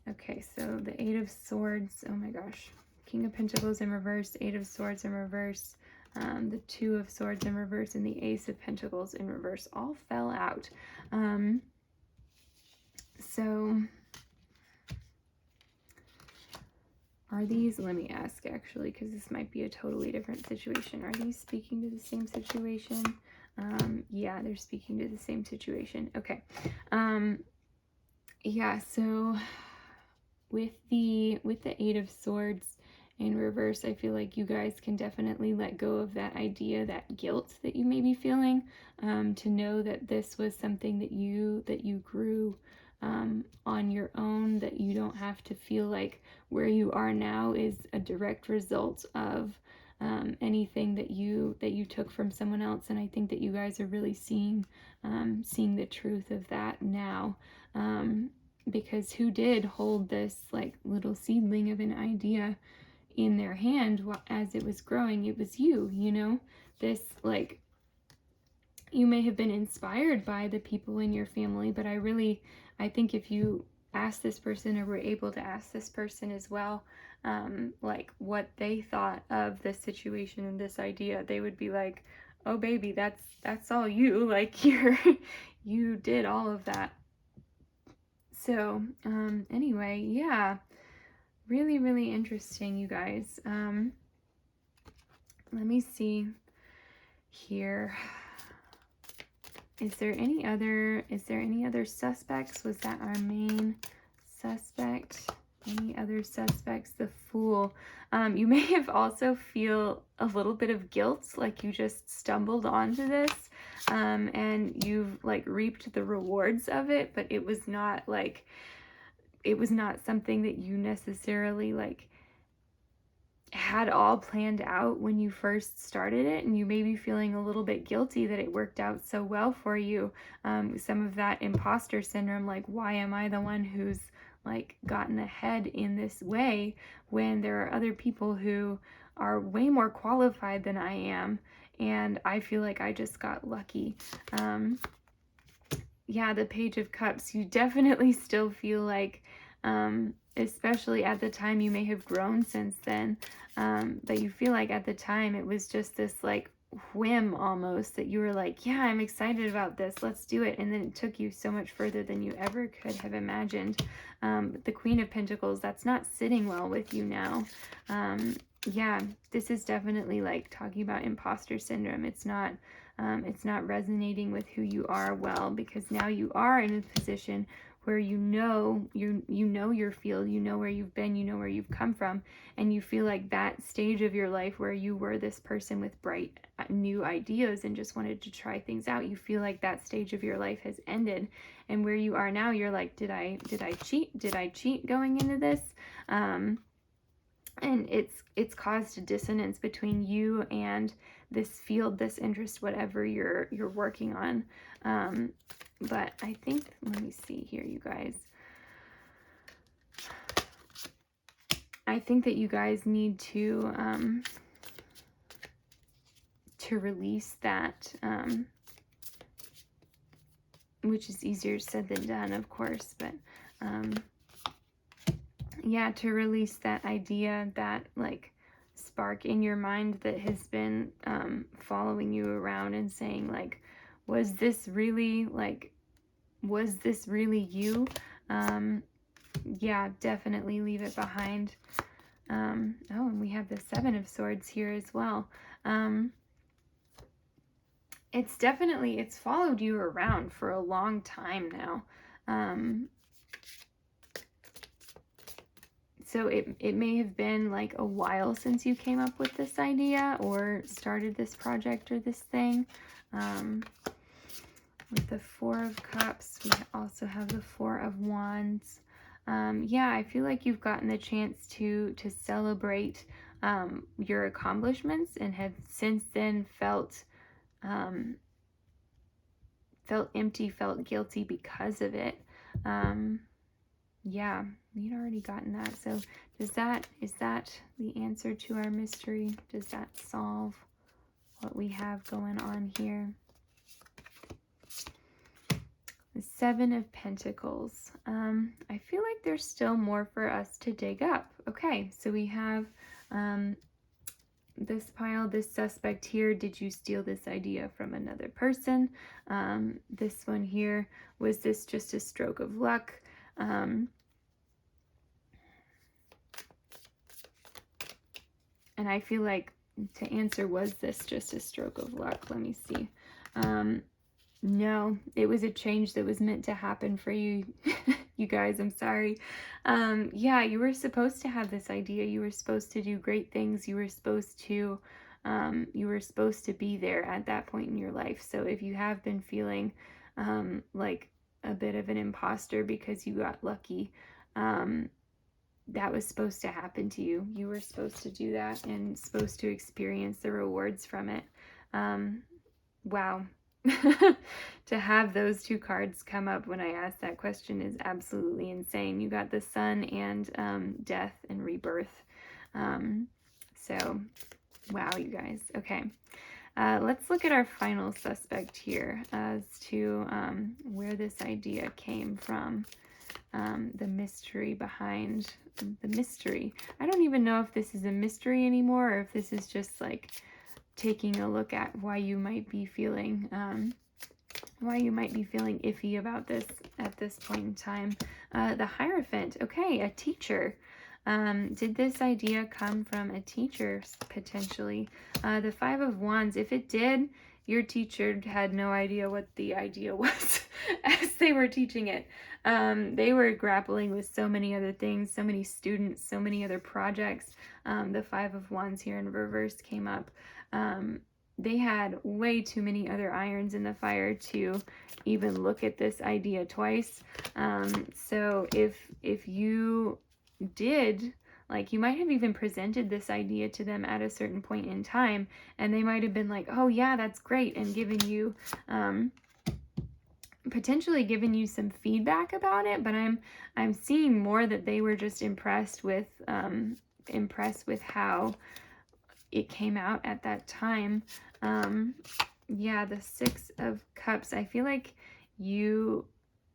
Okay, so the Eight of Swords, oh my gosh, King of Pentacles in reverse, Eight of Swords in reverse, the Two of Swords in reverse, and the Ace of Pentacles in reverse all fell out. So are these, let me ask actually, because this might be a totally different situation. Are these speaking to the same situation? Yeah, they're speaking to the same situation. Okay. Yeah, so with the Eight of Swords in reverse, I feel like you guys can definitely let go of that idea, that guilt that you may be feeling, to know that this was something that you grew on your own, that you don't have to feel like where you are now is a direct result of anything that you took from someone else. And I think that you guys are really seeing the truth of that now, because who did hold this like little seedling of an idea in their hand as it was growing? It was you. This, like, you may have been inspired by the people in your family, but I think if you asked this person, or were able to ask this person as well, like what they thought of this situation and this idea, they would be like, oh baby, that's all you, like you did all of that. So anyway, yeah, really, really interesting, you guys. Let me see here. Is there any other suspects? Was that our main suspect? Any other suspects? The Fool. You may have also feel a little bit of guilt, like you just stumbled onto this. and you've like reaped the rewards of it, but it was not something that you necessarily like had all planned out when you first started it, and you may be feeling a little bit guilty that it worked out so well for you. Some of that imposter syndrome, like, why am I the one who's like gotten ahead in this way when there are other people who are way more qualified than I am, and I feel like I just got lucky. Yeah, the Page of Cups, you definitely still feel like, especially at the time, you may have grown since then, but you feel like at the time it was just this like whim almost, that you were like, yeah, I'm excited about this, let's do it, and then it took you so much further than you ever could have imagined. The Queen of Pentacles, that's not sitting well with you now. Yeah, this is definitely like talking about imposter syndrome. It's not resonating with who you are well, because now you are in a position where you know your field, you know where you've been, you know where you've come from, and you feel like that stage of your life where you were this person with bright new ideas and just wanted to try things out, you feel like that stage of your life has ended, and where you are now, you're like, did I cheat going into this? And it's caused a dissonance between you and this field, this interest, whatever you're working on. But I think, let me see here, you guys. I think that you guys need to release that, which is easier said than done, of course, but yeah, to release that idea, that like spark in your mind that has been following you around and saying like, was this really you? Yeah, definitely leave it behind. Oh, and we have the Seven of Swords here as well. It's followed you around for a long time now. So it may have been like a while since you came up with this idea or started this project or this thing. With the Four of Cups, we also have the Four of Wands. Yeah, I feel like you've gotten the chance to celebrate your accomplishments, and have since then felt empty, felt guilty because of it. Yeah, we'd already gotten that. So is that the answer to our mystery? Does that solve what we have going on here? The Seven of Pentacles. I feel like there's still more for us to dig up. Okay, so we have this pile, this suspect here. Did you steal this idea from another person? This one here, was this just a stroke of luck? And I feel like to answer, was this just a stroke of luck? Let me see. No, it was a change that was meant to happen for you. You guys, I'm sorry. Yeah, you were supposed to have this idea. You were supposed to do great things. You were supposed to be there at that point in your life. So if you have been feeling like a bit of an imposter because you got lucky, that was supposed to happen to you. You were supposed to do that and supposed to experience the rewards from it. Wow. To have those two cards come up when I asked that question is absolutely insane. You got the Sun and death and rebirth. So, wow, you guys. Okay. Let's look at our final suspect here as to where this idea came from. The mystery behind the mystery. I don't even know if this is a mystery anymore, or if this is just like taking a look at why you might be feeling iffy about this at this point in time. The Hierophant. Okay, a teacher. Did this idea come from a teacher potentially? The Five of Wands. If it did, your teacher had no idea what the idea was as they were teaching it. They were grappling with so many other things, so many students, so many other projects. The Five of Wands here in reverse came up. they had way too many other irons in the fire to even look at this idea twice. So if you did, like, you might have even presented this idea to them at a certain point in time, and they might have been like, oh yeah, that's great, and given you potentially given you some feedback about it. But I'm seeing more that they were just impressed with how it came out at that time. Yeah, the Six of Cups, I feel like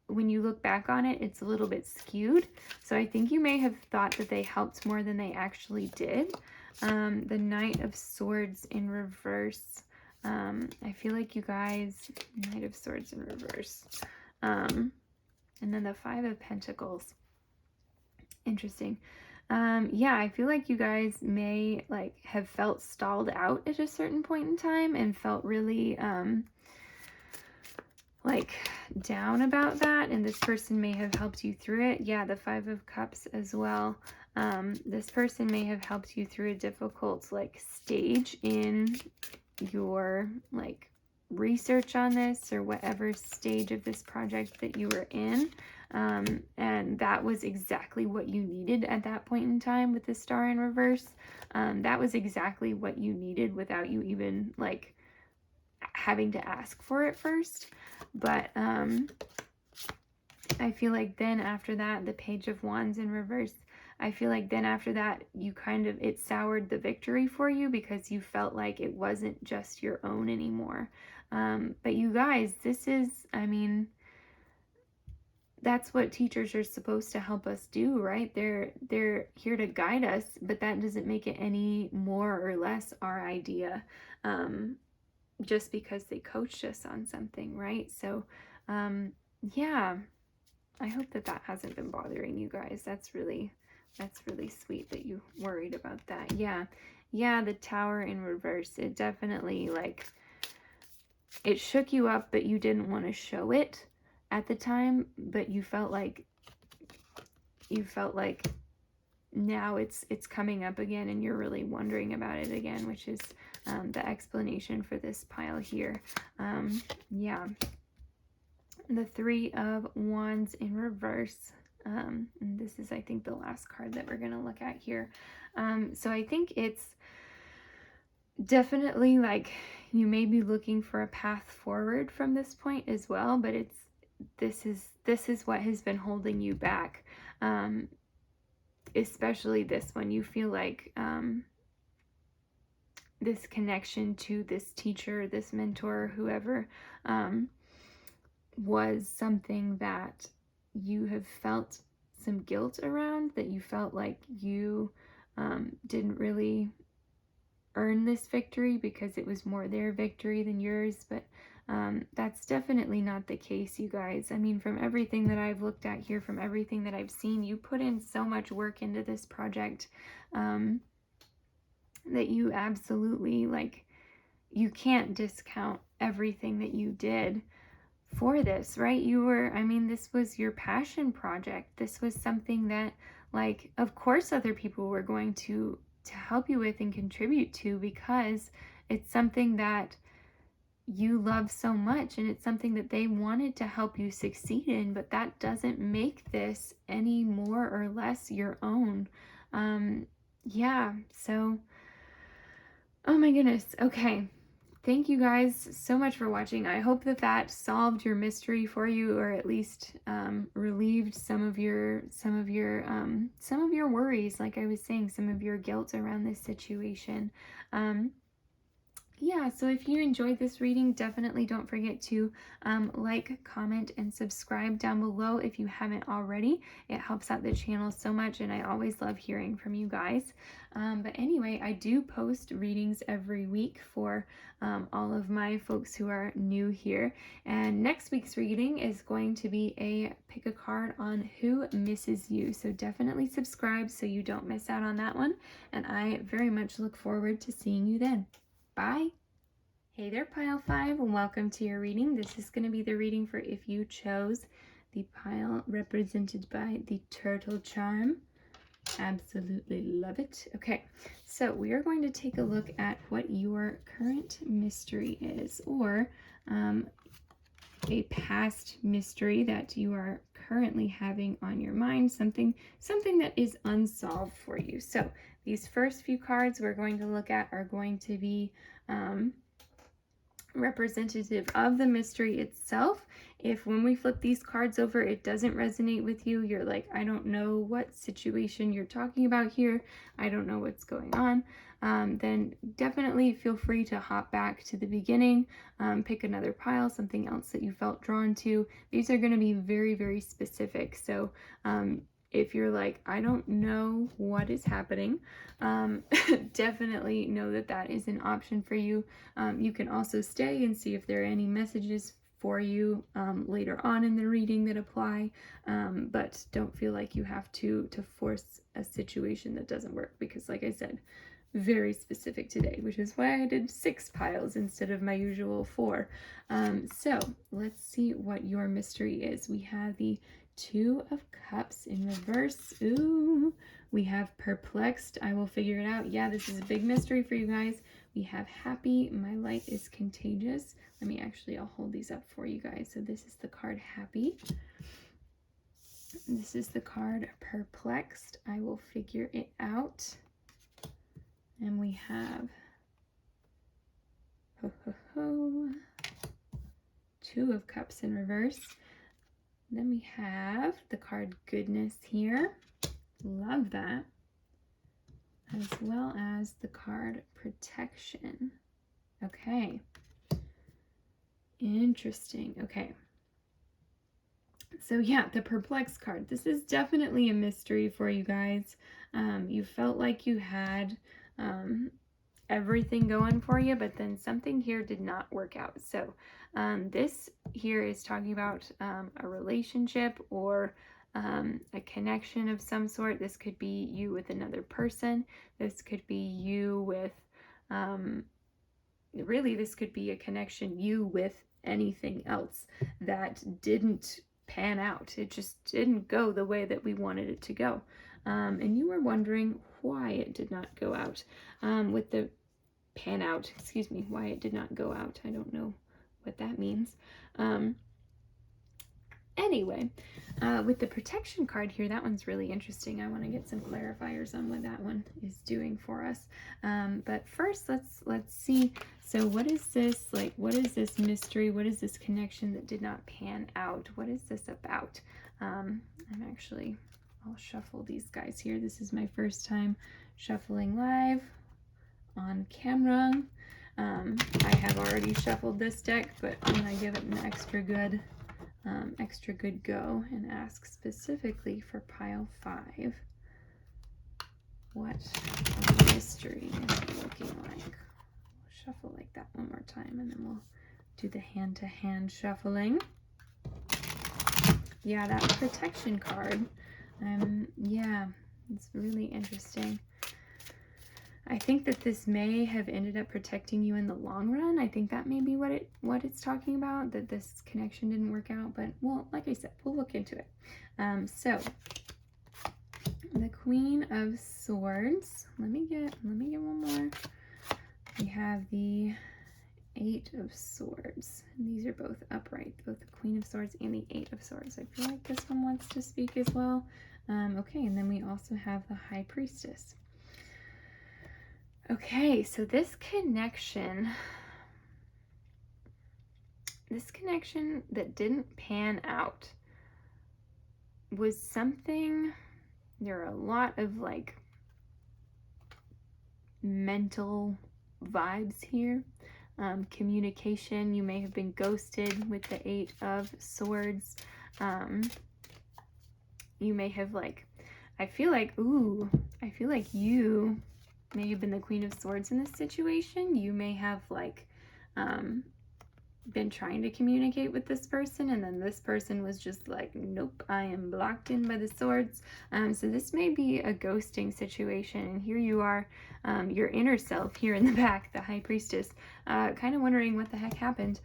when you look back on it, it's a little bit skewed. So I think you may have thought that they helped more than they actually did. The Knight of Swords in reverse. I feel like you guys, Knight of Swords in reverse. And then the Five of Pentacles. Interesting. Yeah, I feel like you guys may like have felt stalled out at a certain point in time and felt really like down about that, and this person may have helped you through it. Yeah, the Five of Cups as well. This person may have helped you through a difficult like stage in your like research on this, or whatever stage of this project that you were in. And that was exactly what you needed at that point in time with the Star in reverse. That was exactly what you needed without you even like having to ask for it first. But I feel like then after that, the Page of Wands in reverse, I feel like then after that, you kind of, it soured the victory for you because you felt like it wasn't just your own anymore. But you guys, this is, I mean, that's what teachers are supposed to help us do, right? They're here to guide us, but that doesn't make it any more or less our idea, just because they coached us on something, right? So, yeah, I hope that hasn't been bothering you guys. That's really sweet that you worried about that. Yeah, the Tower in reverse. It definitely, like, it shook you up, but you didn't want to show it at the time, but you felt like now it's coming up again, and you're really wondering about it again, which is the explanation for this pile here. Yeah, the Three of Wands in reverse. And this is, I think, the last card that we're going to look at here. So I think it's definitely like you may be looking for a path forward from this point as well, but this is what has been holding you back. Especially this one, you feel like this connection to this teacher, this mentor, whoever, was something that you have felt some guilt around, that you felt like you didn't really earn this victory because it was more their victory than yours. But that's definitely not the case, you guys. I mean, from everything that I've looked at here, from everything that I've seen, you put in so much work into this project that you absolutely, like, you can't discount everything that you did for this, right? I mean, this was your passion project. This was something that, like, of course other people were going to help you with and contribute to, because it's something that you love so much, and it's something that they wanted to help you succeed in, but that doesn't make this any more or less your own. Yeah, so, oh my goodness. Okay. Thank you guys so much for watching. I hope that solved your mystery for you, or at least relieved some of your worries. Like I was saying, some of your guilt around this situation. Yeah, so if you enjoyed this reading, definitely don't forget to like, comment, and subscribe down below if you haven't already. It helps out the channel so much, and I always love hearing from you guys. But anyway, I do post readings every week for all of my folks who are new here. And next week's reading is going to be a pick a card on who misses you. So definitely subscribe so you don't miss out on that one. And I very much look forward to seeing you then. Bye. Hey there, Pile 5, and welcome to your reading. This is going to be the reading for if you chose the pile represented by the turtle charm. Absolutely love it. Okay, so we are going to take a look at what your current mystery is, or a past mystery that you are currently having on your mind, something that is unsolved for you. So these first few cards we're going to look at are going to be representative of the mystery itself. If when we flip these cards over it doesn't resonate with you, you're like, I don't know what situation you're talking about here, I don't know what's going on, then definitely feel free to hop back to the beginning, pick another pile, something else that you felt drawn to. These are going to be very, very specific. So if you're like, I don't know what is happening, definitely know that that is an option for you. You can also stay and see if there are any messages for you later on in the reading that apply, but don't feel like you have to force a situation that doesn't work, because like I said, very specific today, which is why I did 6 piles instead of my usual 4. So let's see what your mystery is. We have the 2 of Cups in reverse. Ooh, we have perplexed. I will figure it out. Yeah, this is a big mystery for you guys. We have happy. My light is contagious. Let me I'll hold these up for you guys. So this is the card happy. This is the card perplexed. I will figure it out. And we have 2 of Cups in reverse. Then we have the card goodness here. Love that. As well as the card protection. Okay. Interesting. Okay. So yeah, the perplexed card. This is definitely a mystery for you guys. You felt like you had everything going for you, but then something here did not work out. So this here is talking about a relationship or a connection of some sort. This could be you with another person. This could be you with, really this could be a connection you with anything else that didn't pan out. It just didn't go the way that we wanted it to go. And you were wondering why it did not go out. With the pan out, excuse me, why it did not go out. I don't know what that means. Anyway, with the protection card here, that one's really interesting. I want to get some clarifiers on what that one is doing for us. But first, let's see. So what is this, like, what is this mystery? What is this connection that did not pan out? What is this about? I'll shuffle these guys here. This is my first time shuffling live on camera. I have already shuffled this deck, but I'm gonna give it an extra good go and ask specifically for pile 5. What mystery is it looking like? We'll shuffle like that one more time, and then we'll do the hand-to-hand shuffling. Yeah, that protection card. Yeah, it's really interesting. I think that this may have ended up protecting you in the long run. I think that may be what it's talking about, that this connection didn't work out. But, well, like I said, we'll look into it. So, the Queen of Swords. Let me get one more. We have the 8 of Swords. And these are both upright, both the Queen of Swords and the 8 of Swords. I feel like this one wants to speak as well. Okay, and then we also have the High Priestess. Okay, so this connection that didn't pan out was something, there are a lot of like mental vibes here. Communication, you may have been ghosted with the 8 of Swords. You may have I feel like you may have been the Queen of Swords in this situation. You may have been trying to communicate with this person, and then this person was just like, nope, I am blocked in by the swords. So this may be a ghosting situation, and here you are, your inner self here in the back, the High Priestess, kind of wondering what the heck happened.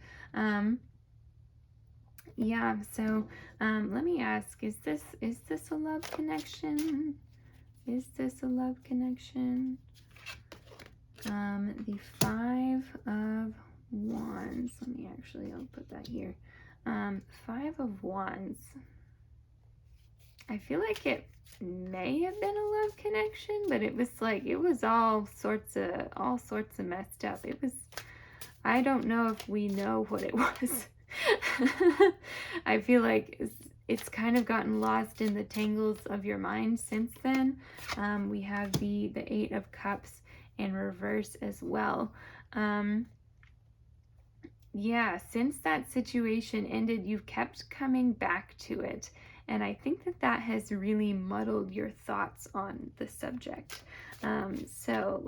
Yeah, so let me ask, is this a love connection? Is this a love connection? The Five of Wands. Let me actually, I'll put that here. Five of Wands. I feel like it may have been a love connection, but it was like, it was all sorts of messed up. It was, I don't know if we know what it was. I feel like it's kind of gotten lost in the tangles of your mind since then. We have the Eight of Cups in reverse as well. Yeah, since that situation ended, you've kept coming back to it. And I think that has really muddled your thoughts on the subject. So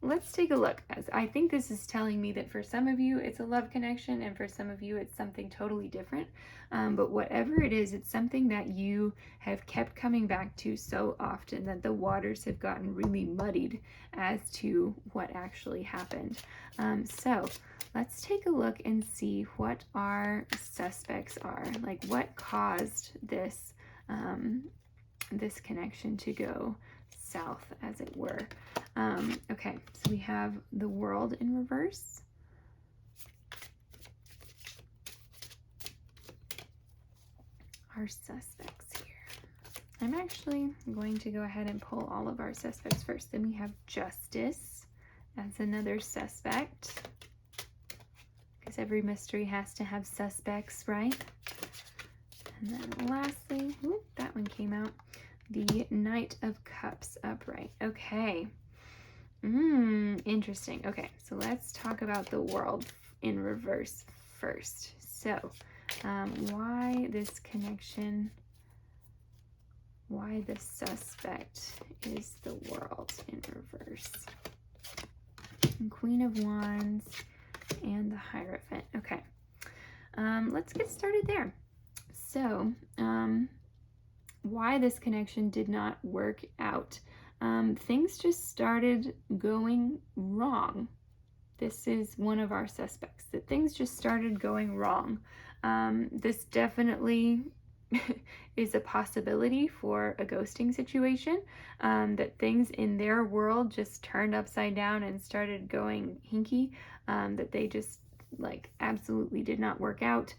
let's take a look. As I think this is telling me that for some of you it's a love connection, and for some of you it's something totally different. But whatever it is, it's something that you have kept coming back to so often that the waters have gotten really muddied as to what actually happened. So let's take a look and see what our suspects are. Like, what caused this this connection to go south, as it were. Okay, so we have the World in reverse. Our suspects here. I'm actually going to go ahead and pull all of our suspects first. Then we have Justice as another suspect, because every mystery has to have suspects, right? And then lastly, that one came out, the Knight of Cups upright. Okay. Interesting. Okay, so let's talk about the World in reverse first. So, why this connection, why the suspect is the World in reverse. And Queen of Wands and the Hierophant. Okay, let's get started there. So, why this connection did not work out. Things just started going wrong. This is one of our suspects, that things just started going wrong. This definitely is a possibility for a ghosting situation, that things in their world just turned upside down and started going hinky, that they just like absolutely did not work out.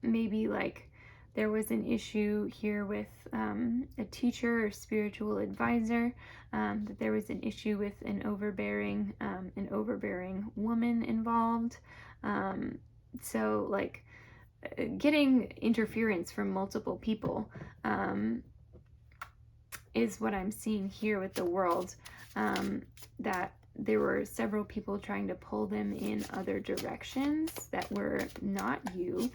Maybe like there was an issue here with a teacher or spiritual advisor, that there was an issue with an overbearing woman involved. So like getting interference from multiple people is what I'm seeing here with the World, that there were several people trying to pull them in other directions that were not you,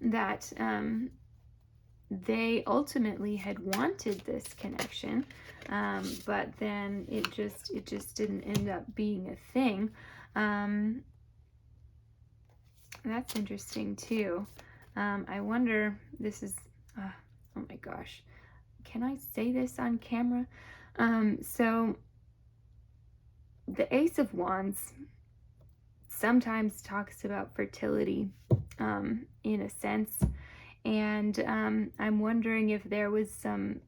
that they ultimately had wanted this connection, but then it just didn't end up being a thing. That's interesting too. I wonder, this is, oh my gosh, can I say this on camera? So the Ace of Wands sometimes talks about fertility, in a sense, and I'm wondering if there was some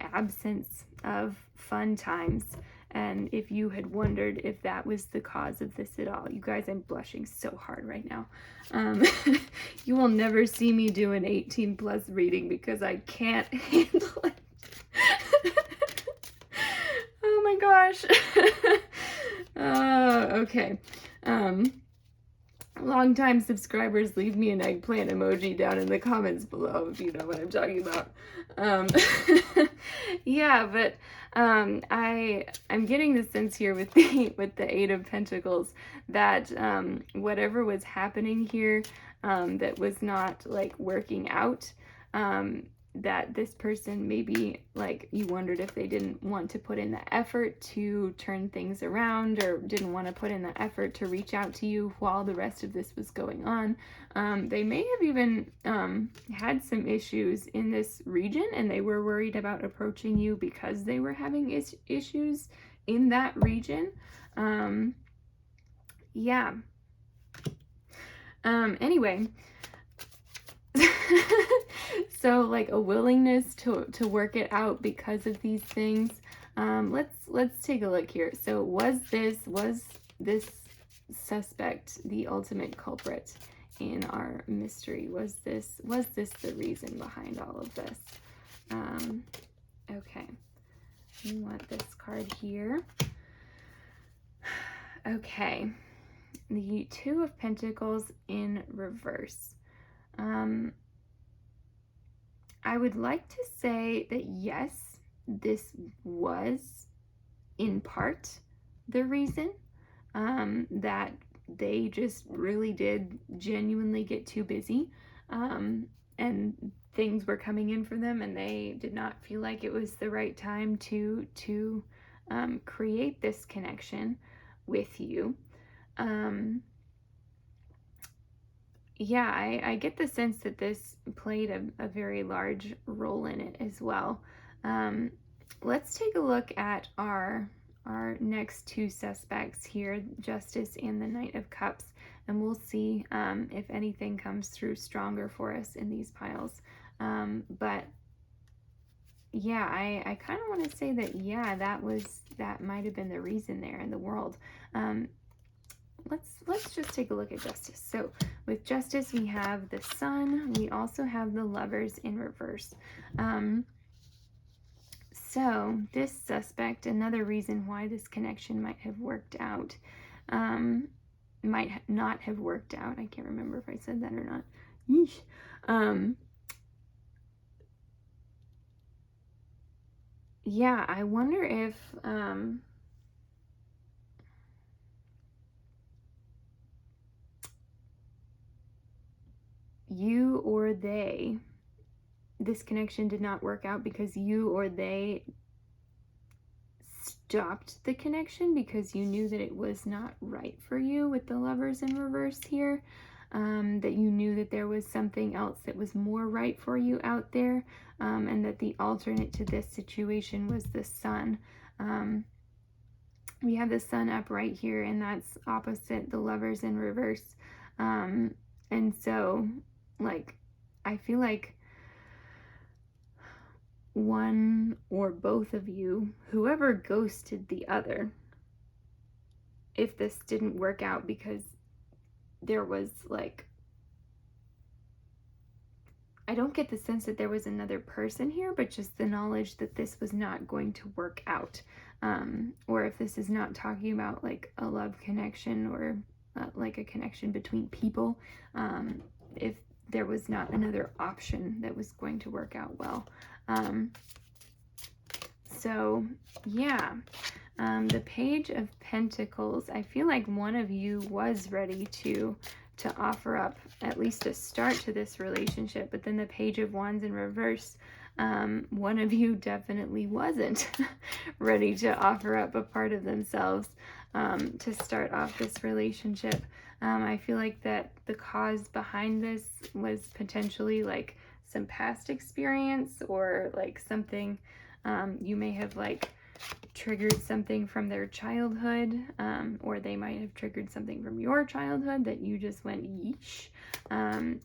absence of fun times, and if you had wondered if that was the cause of this at all. You guys, I'm blushing so hard right now. You will never see me do an 18 plus reading because I can't handle it. Oh my gosh. Okay. Longtime subscribers, leave me an eggplant emoji down in the comments below if you know what I'm talking about. Yeah, but I'm getting the sense here with the Eight of Pentacles that whatever was happening here, that was not like working out, that this person, maybe like you wondered if they didn't want to put in the effort to turn things around, or didn't want to put in the effort to reach out to you while the rest of this was going on. They may have even had some issues in this region, and they were worried about approaching you because they were having issues in that region. Yeah. Anyway, So like a willingness to work it out because of these things. Let's take a look here. So was this suspect the ultimate culprit in our mystery? Was this the reason behind all of this? Okay, we want this card here. Okay, the Two of Pentacles in reverse. I would like to say that yes, this was in part the reason, that they just really did genuinely get too busy, and things were coming in for them, and they did not feel like it was the right time to create this connection with you. Yeah, I get the sense that this played a very large role in it as well. Let's take a look at our next two suspects here, Justice and the Knight of Cups, and we'll see if anything comes through stronger for us in these piles. But yeah, I kind of want to say that, yeah, that might have been the reason there in the world. Let's just take a look at Justice. So with Justice, we have the Sun. We also have the Lovers in reverse. So this suspect, another reason why this connection might have worked out, might not have worked out. I can't remember if I said that or not. Yeesh. Yeah, I wonder if you or they, this connection did not work out because you or they stopped the connection because you knew that it was not right for you with the Lovers in reverse here, that you knew that there was something else that was more right for you out there, and that the alternate to this situation was the Sun. We have the Sun up right here, and that's opposite the Lovers in reverse. And so, like, I feel like one or both of you, whoever ghosted the other, if this didn't work out because there was, like, I don't get the sense that there was another person here, but just the knowledge that this was not going to work out. Or if this is not talking about like a love connection or like a connection between people, if there was not another option that was going to work out well. So yeah, the Page of Pentacles, I feel like one of you was ready to offer up at least a start to this relationship, but then the Page of Wands in reverse, one of you definitely wasn't ready to offer up a part of themselves to start off this relationship. I feel like that the cause behind this was potentially like some past experience, or like something you may have like triggered something from their childhood, or they might have triggered something from your childhood that you just went yeesh.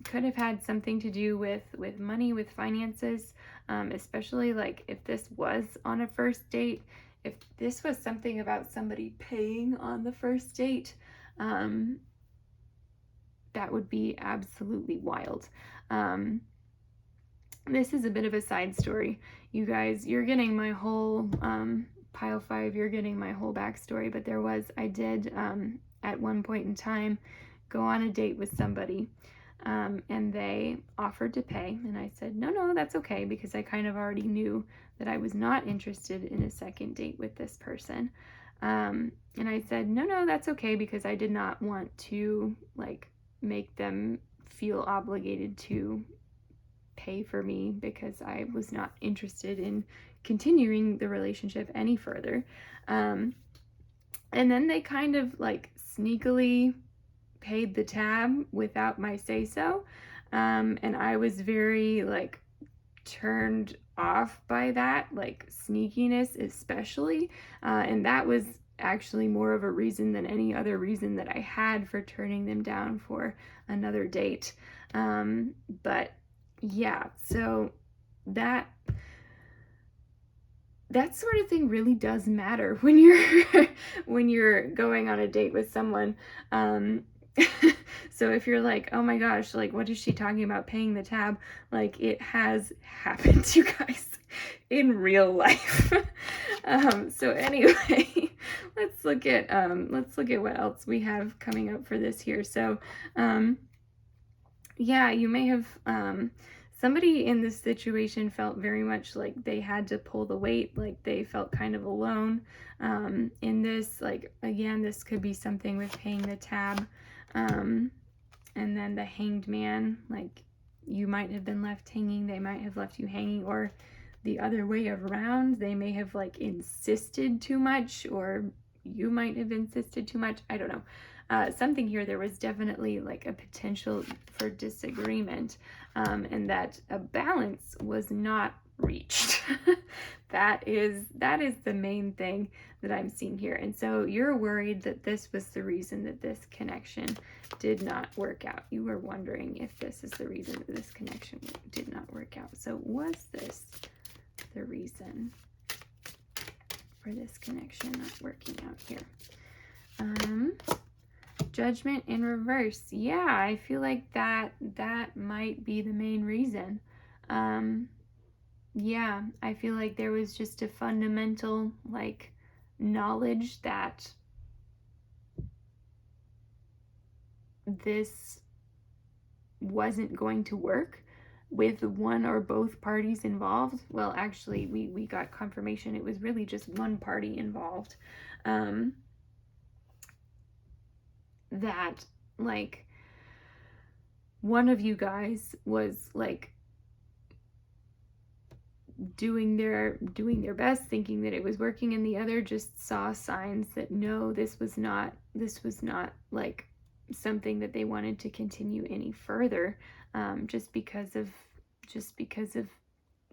Could have had something to do with money, with finances, especially like if this was on a first date, if this was something about somebody paying on the first date, that would be absolutely wild. This is a bit of a side story. You guys, you're getting my whole pile 5, you're getting my whole backstory, but I did at one point in time go on a date with somebody, and they offered to pay, and I said, no, that's okay, because I kind of already knew that I was not interested in a second date with this person. And I said, no, that's okay, because I did not want to like make them feel obligated to pay for me, because I was not interested in continuing the relationship any further. And then they kind of like sneakily paid the tab without my say so. And I was very like turned off by that, like sneakiness especially. And that was actually more of a reason than any other reason that I had for turning them down for another date. But Yeah, so that that sort of thing really does matter when you're when you're going on a date with someone. Um, so if you're like, oh my gosh, like what is she talking about paying the tab? Like it has happened to you guys in real life. So anyway, let's look at what else we have coming up for this here. So yeah, you may have somebody in this situation felt very much like they had to pull the weight, like they felt kind of alone in this. Like, again, this could be something with paying the tab. And then the hanged man, like you might have been left hanging, they might have left you hanging, or the other way around, they may have like insisted too much, or you might have insisted too much. I don't know. Something here, there was definitely like a potential for disagreement, and that a balance was not reached. that is the main thing that I'm seeing here. And so you're worried that this was the reason that this connection did not work out. You were wondering if this is the reason that this connection did not work out. So was this the reason for this connection not working out here? Judgment in reverse. Yeah, I feel like that might be the main reason. Yeah, I feel like there was just a fundamental like knowledge that this wasn't going to work with one or both parties involved. Well, actually, we got confirmation it was really just one party involved. That like one of you guys was like doing their best, thinking that it was working, and the other just saw signs that no, this was not like something that they wanted to continue any further, just because of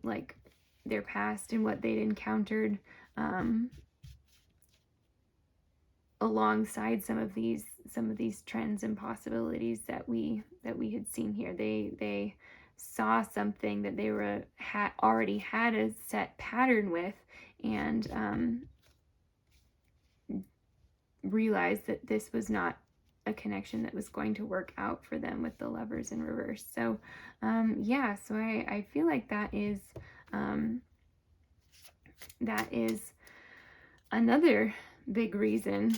like their past and what they'd encountered alongside some of these trends and possibilities that we had seen here. They saw something that they were already had a set pattern with, and realized that this was not a connection that was going to work out for them with the Lovers in reverse. So yeah, so I feel like that is another big reason.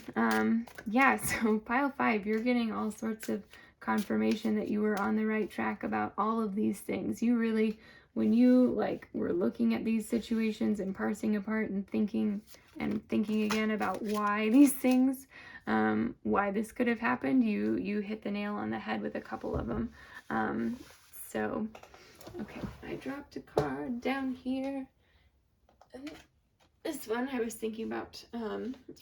Yeah, so pile 5, you're getting all sorts of confirmation that you were on the right track about all of these things. You really, when you like were looking at these situations and parsing apart and thinking again about why these things, why this could have happened, you hit the nail on the head with a couple of them. So okay, I dropped a card down here. This one I was thinking about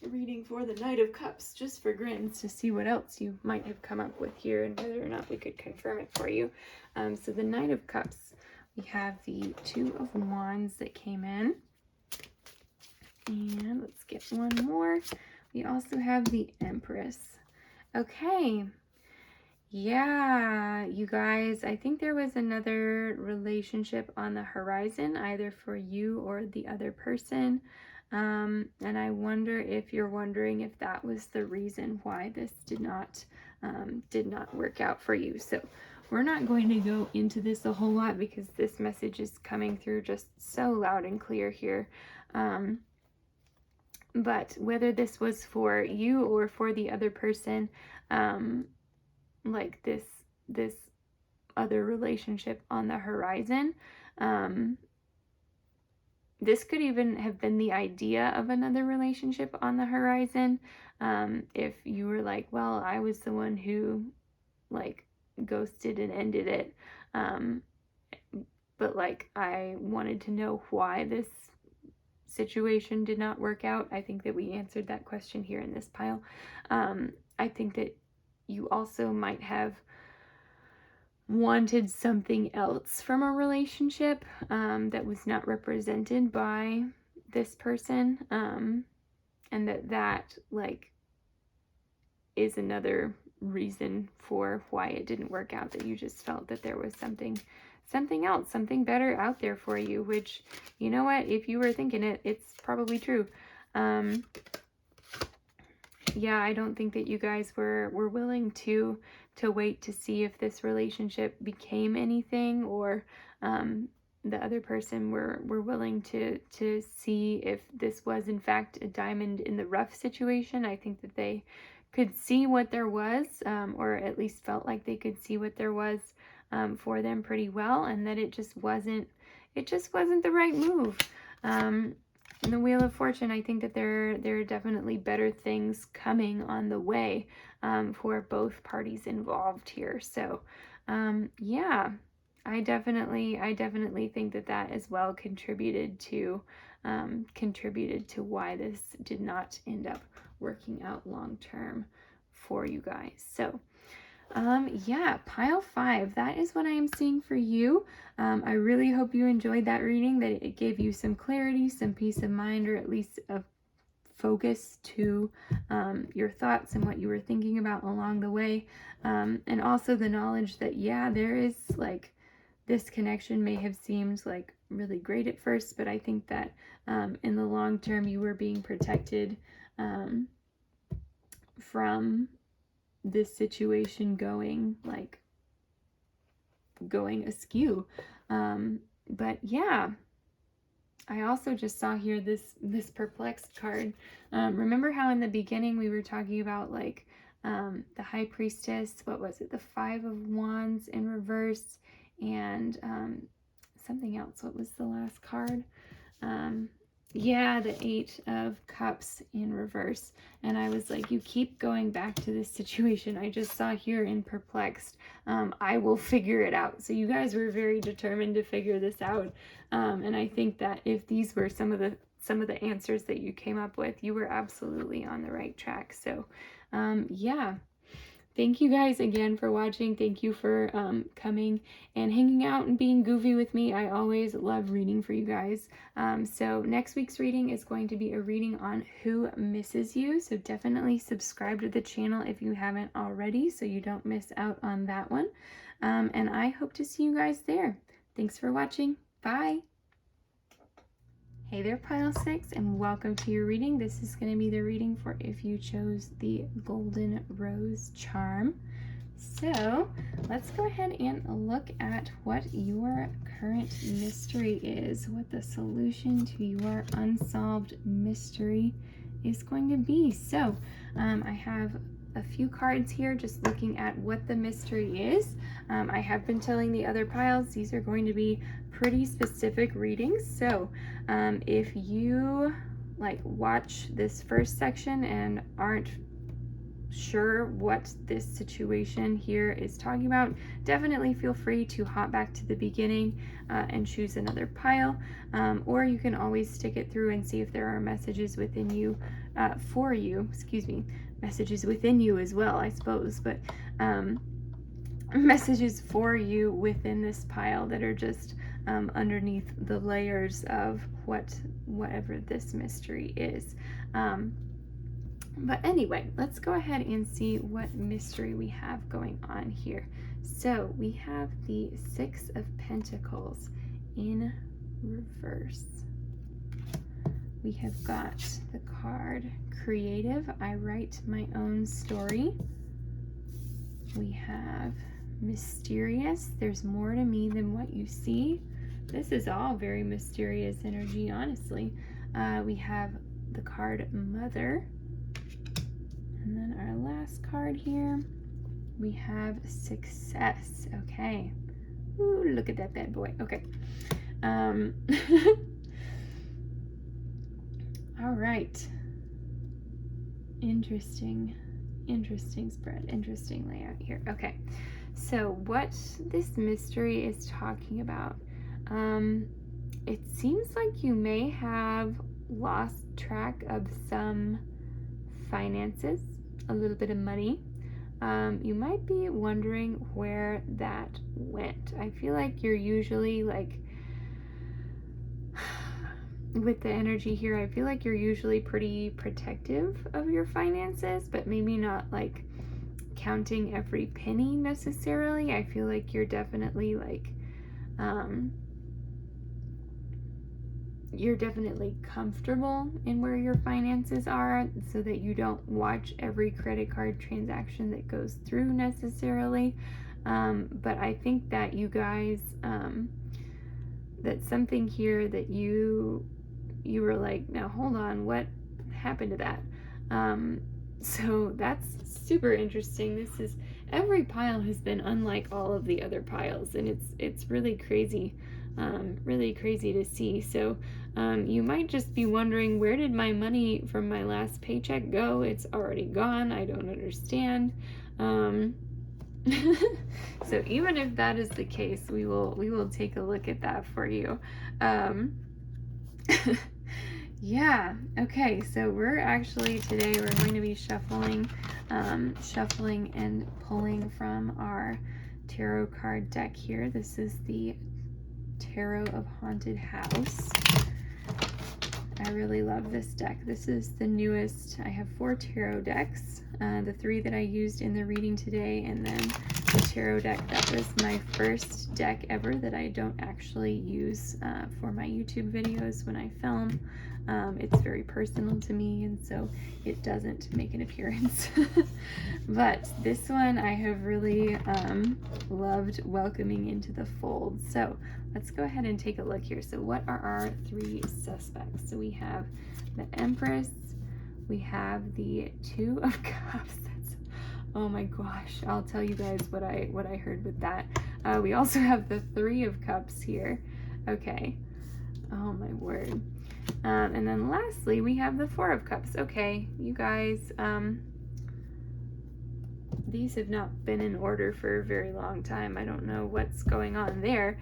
reading for the Knight of Cups, just for grins, to see what else you might have come up with here and whether or not we could confirm it for you. So the Knight of Cups, we have the Two of Wands that came in. And let's get one more. We also have the Empress. Okay. Yeah, you guys, I think there was another relationship on the horizon, either for you or the other person. And I wonder if you're wondering if that was the reason why this did not work out for you. So we're not going to go into this a whole lot because this message is coming through just so loud and clear here. But whether this was for you or for the other person, like this other relationship on the horizon, this could even have been the idea of another relationship on the horizon. If you were like, well, I was the one who like ghosted and ended it, but like I wanted to know why this situation did not work out. I think that we answered that question here in this pile. I think that you also might have wanted something else from a relationship that was not represented by this person, and that like is another reason for why it didn't work out, that you just felt that there was something something else, something better out there for you, which, you know what, if you were thinking it, it's probably true. Yeah, I don't think that you guys were willing to wait to see if this relationship became anything, or the other person were willing to see if this was in fact a diamond in the rough situation. I think that they could see what there was, or at least felt like they could see what there was for them pretty well, and that it just wasn't the right move. In the Wheel of Fortune, I think that there are definitely better things coming on the way for both parties involved here. So, yeah, I definitely think that that as well contributed to why this did not end up working out long term for you guys. So, yeah, pile 5, that is what I am seeing for you. I really hope you enjoyed that reading, that it gave you some clarity, some peace of mind, or at least a focus to your thoughts and what you were thinking about along the way. And also the knowledge that, yeah, there is like, this connection may have seemed like really great at first, but I think that in the long term you were being protected from this situation going askew. But yeah, I also just saw here this perplexed card. Remember how in the beginning we were talking about like the High Priestess, what was it, the 5 of Wands in reverse, and something else. What was the last card? Yeah, the 8 of Cups in reverse. And I was like, you keep going back to this situation I just saw here in perplexed. I will figure it out. So you guys were very determined to figure this out. And I think that if these were some of the answers that you came up with, you were absolutely on the right track. So yeah. Thank you guys again for watching. Thank you for coming and hanging out and being goofy with me. I always love reading for you guys. So next week's reading is going to be a reading on who misses you. So definitely subscribe to the channel if you haven't already, so you don't miss out on that one. And I hope to see you guys there. Thanks for watching. Bye. Hey there, pile 6, and welcome to your reading. This is going to be the reading for if you chose the Golden Rose charm. So let's go ahead and look at what your current mystery is, what the solution to your unsolved mystery is going to be. So I have a few cards here just looking at what the mystery is. I have been telling the other piles these are going to be pretty specific readings. So if you like watch this first section and aren't sure what this situation here is talking about, definitely feel free to hop back to the beginning and choose another pile, or you can always stick it through and see if there are messages within you for you, messages within you as well, I suppose, but messages for you within this pile that are just underneath the layers of whatever this mystery is. But anyway, let's go ahead and see what mystery we have going on here. So we have the 6 of Pentacles in reverse. We have got the card Creative, I write my own story. We have Mysterious, there's more to me than what you see. This is all very mysterious energy, honestly. We have the card Mother. And then our last card here, we have Success. Okay. Ooh, look at that bad boy. Okay. All right. Interesting spread, interesting layout here. Okay. So what this mystery is talking about, it seems like you may have lost track of some finances, a little bit of money. You might be wondering where that went. I feel like you're usually like, with the energy here, I feel like you're usually pretty protective of your finances, but maybe not like counting every penny necessarily. I feel like you're definitely like you're definitely comfortable in where your finances are, so that you don't watch every credit card transaction that goes through necessarily. But I think that you guys, that's something here that you were like, now hold on, what happened to that? So that's super interesting. This is, every pile has been unlike all of the other piles, and it's really crazy, really crazy to see. So you might just be wondering, where did my money from my last paycheck go? It's already gone. I don't understand. So even if that is the case, we will take a look at that for you. Yeah, okay, so we're actually, today we're going to be shuffling and pulling from our tarot card deck here. This is the Tarot of Haunted House. I really love this deck. This is the newest. I have 4 tarot decks, the 3 that I used in the reading today, and then the tarot deck that was my first deck ever that I don't actually use for my YouTube videos when I film. It's very personal to me, and so it doesn't make an appearance. But this one I have really loved welcoming into the fold. So let's go ahead and take a look here. So what are our 3 suspects? So we have the Empress, we have the 2 of Cups. That's, oh my gosh, I'll tell you guys what I heard with that. We also have the 3 of Cups here. Okay. Oh my word. And then lastly, we have the 4 of Cups. Okay, you guys, these have not been in order for a very long time. I don't know what's going on there.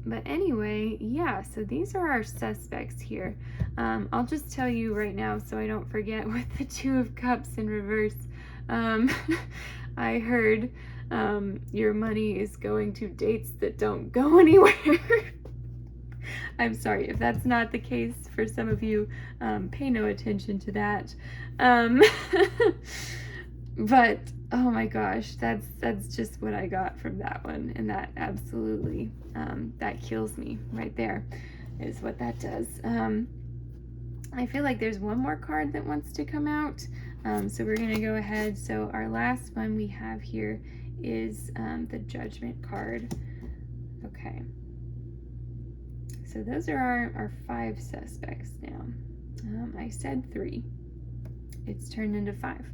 But anyway, yeah, so these are our suspects here. I'll just tell you right now so I don't forget, with the 2 of Cups in reverse, I heard your money is going to dates that don't go anywhere. I'm sorry if that's not the case for some of you. Pay no attention to that. But oh my gosh, that's just what I got from that one, and that absolutely that kills me right there, is what that does. I feel like there's one more card that wants to come out, so we're gonna go ahead. So our last one we have here is the Judgment card. Okay. So those are our 5 suspects now. I said 3. It's turned into 5.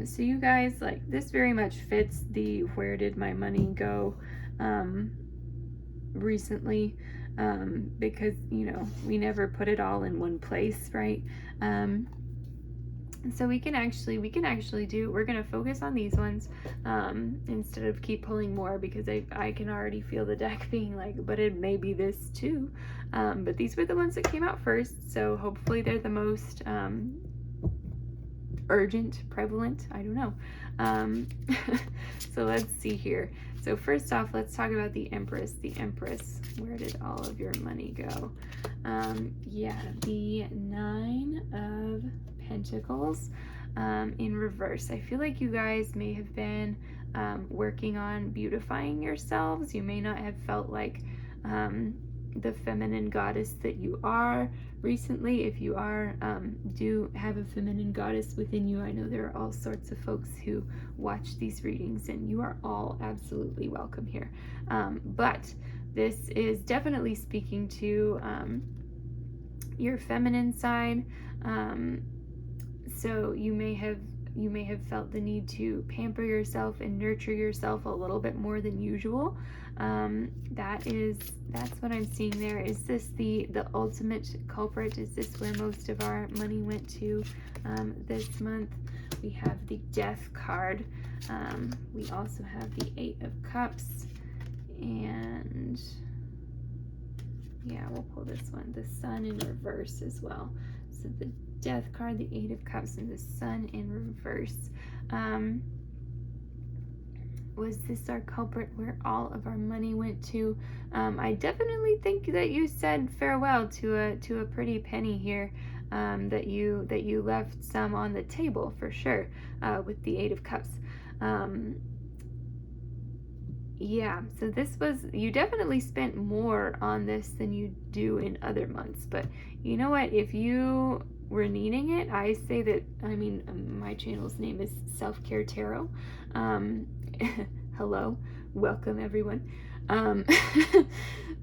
So you guys, like, this very much fits the where did my money go recently, because, you know, we never put it all in one place, right? So we can actually do, we're going to focus on these ones instead of keep pulling more, because I can already feel the deck being like, but it may be this too. But these were the ones that came out first, so hopefully they're the most urgent, prevalent, I don't know. So let's see here. So first off, let's talk about the Empress. The Empress, where did all of your money go? Yeah, the 9 of Pentacles in reverse. I feel like you guys may have been working on beautifying yourselves. You may not have felt like the feminine goddess that you are recently. If you are, do have a feminine goddess within you. I know there are all sorts of folks who watch these readings, and you are all absolutely welcome here. But this is definitely speaking to your feminine side. So you may have felt the need to pamper yourself and nurture yourself a little bit more than usual. That's what I'm seeing there. Is this the ultimate culprit? Is this where most of our money went to this month? We have the Death card. We also have the 8 of Cups, and yeah, we'll pull this one, the Sun in reverse as well. So the Death card, the 8 of Cups, and the Sun in reverse. Was this our culprit, where all of our money went to? I definitely think that you said farewell to a pretty penny here. That you left some on the table for sure, with the 8 of Cups. Yeah, so this was, you definitely spent more on this than you do in other months. But you know what? If you were needing it, I say that, I mean, my channel's name is Self-Care Tarot. Um, hello, welcome everyone. Um,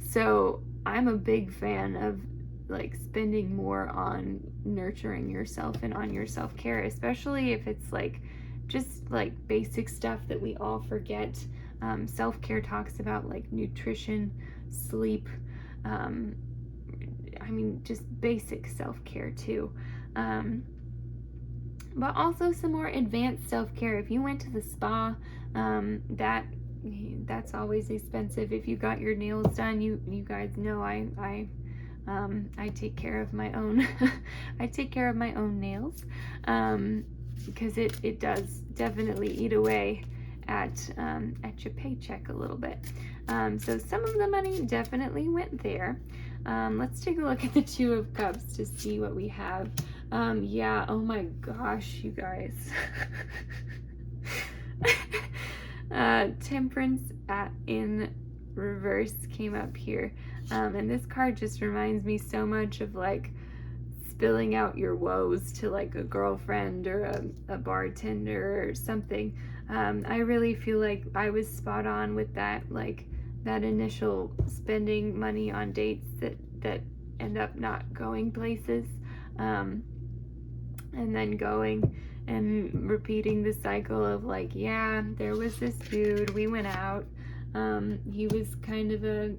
so I'm a big fan of like spending more on nurturing yourself and on your self-care, especially if it's like just like basic stuff that we all forget. Self-care talks about like nutrition, sleep, I mean, just basic self-care too. But also some more advanced self-care. If you went to the spa, that's always expensive. If you got your nails done, you guys know I take care of my own. I take care of my own nails, because it does definitely eat away at your paycheck a little bit. So some of the money definitely went there. Let's take a look at the Two of Cups to see what we have. Yeah, oh my gosh, you guys. Temperance in reverse came up here. And this card just reminds me so much of like spilling out your woes to like a girlfriend or a bartender or something. I really feel like I was spot on with that, like that initial spending money on dates that end up not going places, and then going and repeating the cycle of like, yeah, there was this dude, we went out, he was kind of a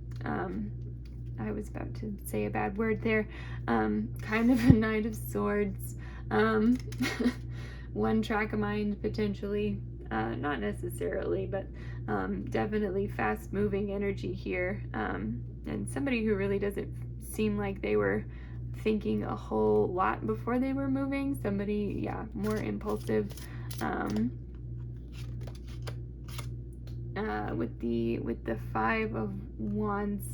I was about to say a bad word there, kind of a Knight of Swords, one track of mind potentially, not necessarily, but definitely fast moving energy here, and somebody who really doesn't seem like they were thinking a whole lot before they were moving. Somebody, yeah, more impulsive. With the Five of Wands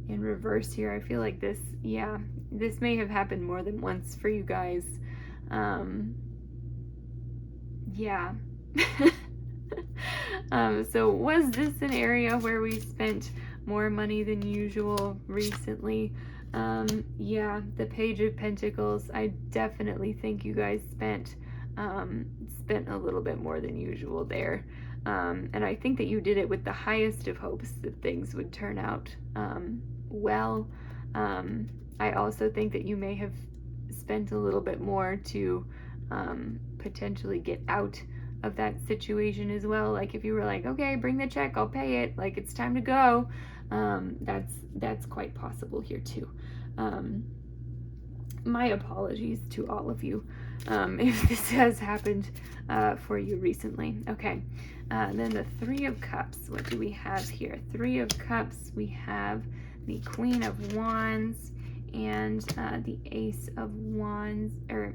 in reverse here, I feel like this, yeah, this may have happened more than once for you guys. Yeah. So was this an area where we spent more money than usual recently? Yeah, the Page of Pentacles, I definitely think you guys spent a little bit more than usual there. And I think that you did it with the highest of hopes that things would turn out well. I also think that you may have spent a little bit more to potentially get out of that situation as well. Like if you were like, okay, bring the check, I'll pay it, like it's time to go, that's quite possible here too. My apologies to all of you if this has happened for you recently. Okay, then the Three of Cups, what do we have here? Three of Cups, we have the Queen of Wands and the Ace of Wands, or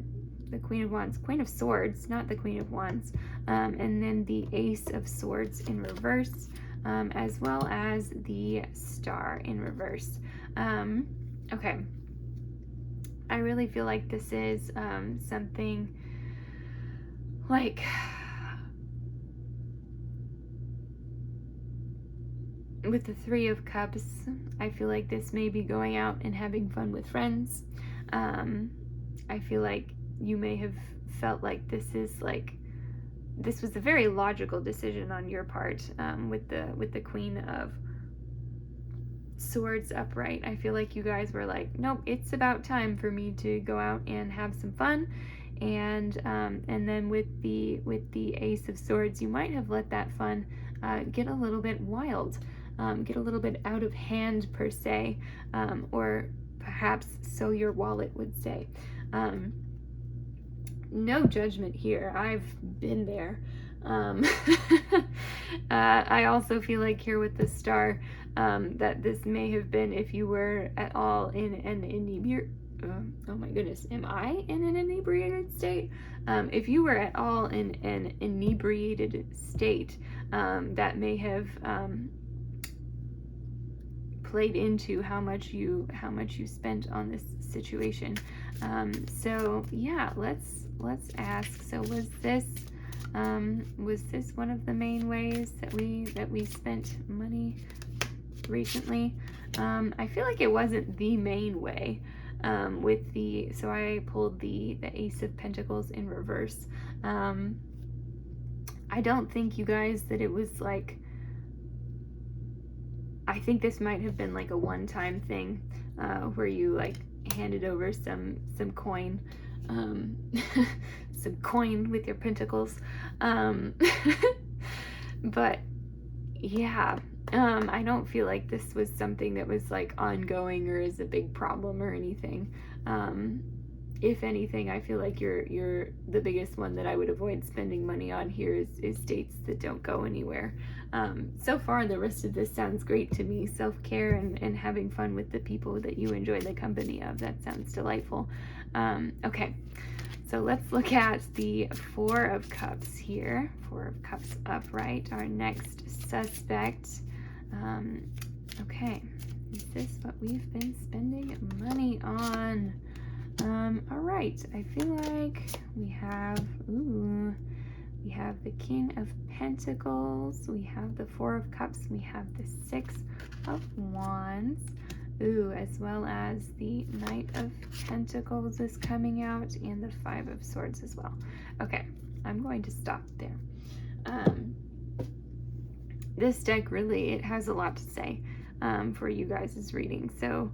the Queen of Wands, Queen of Swords, not the Queen of Wands, and then the Ace of Swords in reverse, as well as the Star in reverse. Okay, I really feel like this is something like with the Three of Cups, I feel like this may be going out and having fun with friends. I feel like you may have felt like this was a very logical decision on your part, with the Queen of Swords upright. I feel like you guys were like, nope, it's about time for me to go out and have some fun. And then with the Ace of Swords, you might have let that fun get a little bit wild, get a little bit out of hand per se, or perhaps so your wallet would say. No judgment here. I've been there. I also feel like here with the Star, that this may have been if you were at all in an inebriated, oh my goodness, am I in an inebriated state? If you were at all in an inebriated state, that may have played into how much you spent on this situation. So yeah, let's ask. So was this Was this one of the main ways that we spent money recently? I feel like it wasn't the main way. So I pulled the Ace of Pentacles in reverse. I don't think, you guys, that it was like, I think this might have been like a one-time thing, where you like handed over some coin, some coin with your pentacles. But yeah, I don't feel like this was something that was like ongoing or is a big problem or anything. If anything, I feel like you're the biggest one that I would avoid spending money on here is dates that don't go anywhere. So far, the rest of this sounds great to me. Self-care and having fun with the people that you enjoy the company of. That sounds delightful. Okay, so let's look at the Four of Cups here. Four of Cups upright, our next suspect. Okay, is this what we've been spending money on? All right, I feel like we have the King of Pentacles, we have the Four of Cups, we have the Six of Wands, as well as the Knight of Pentacles is coming out, and the Five of Swords as well. Okay, I'm going to stop there. This deck really, it has a lot to say for you guys' reading. So,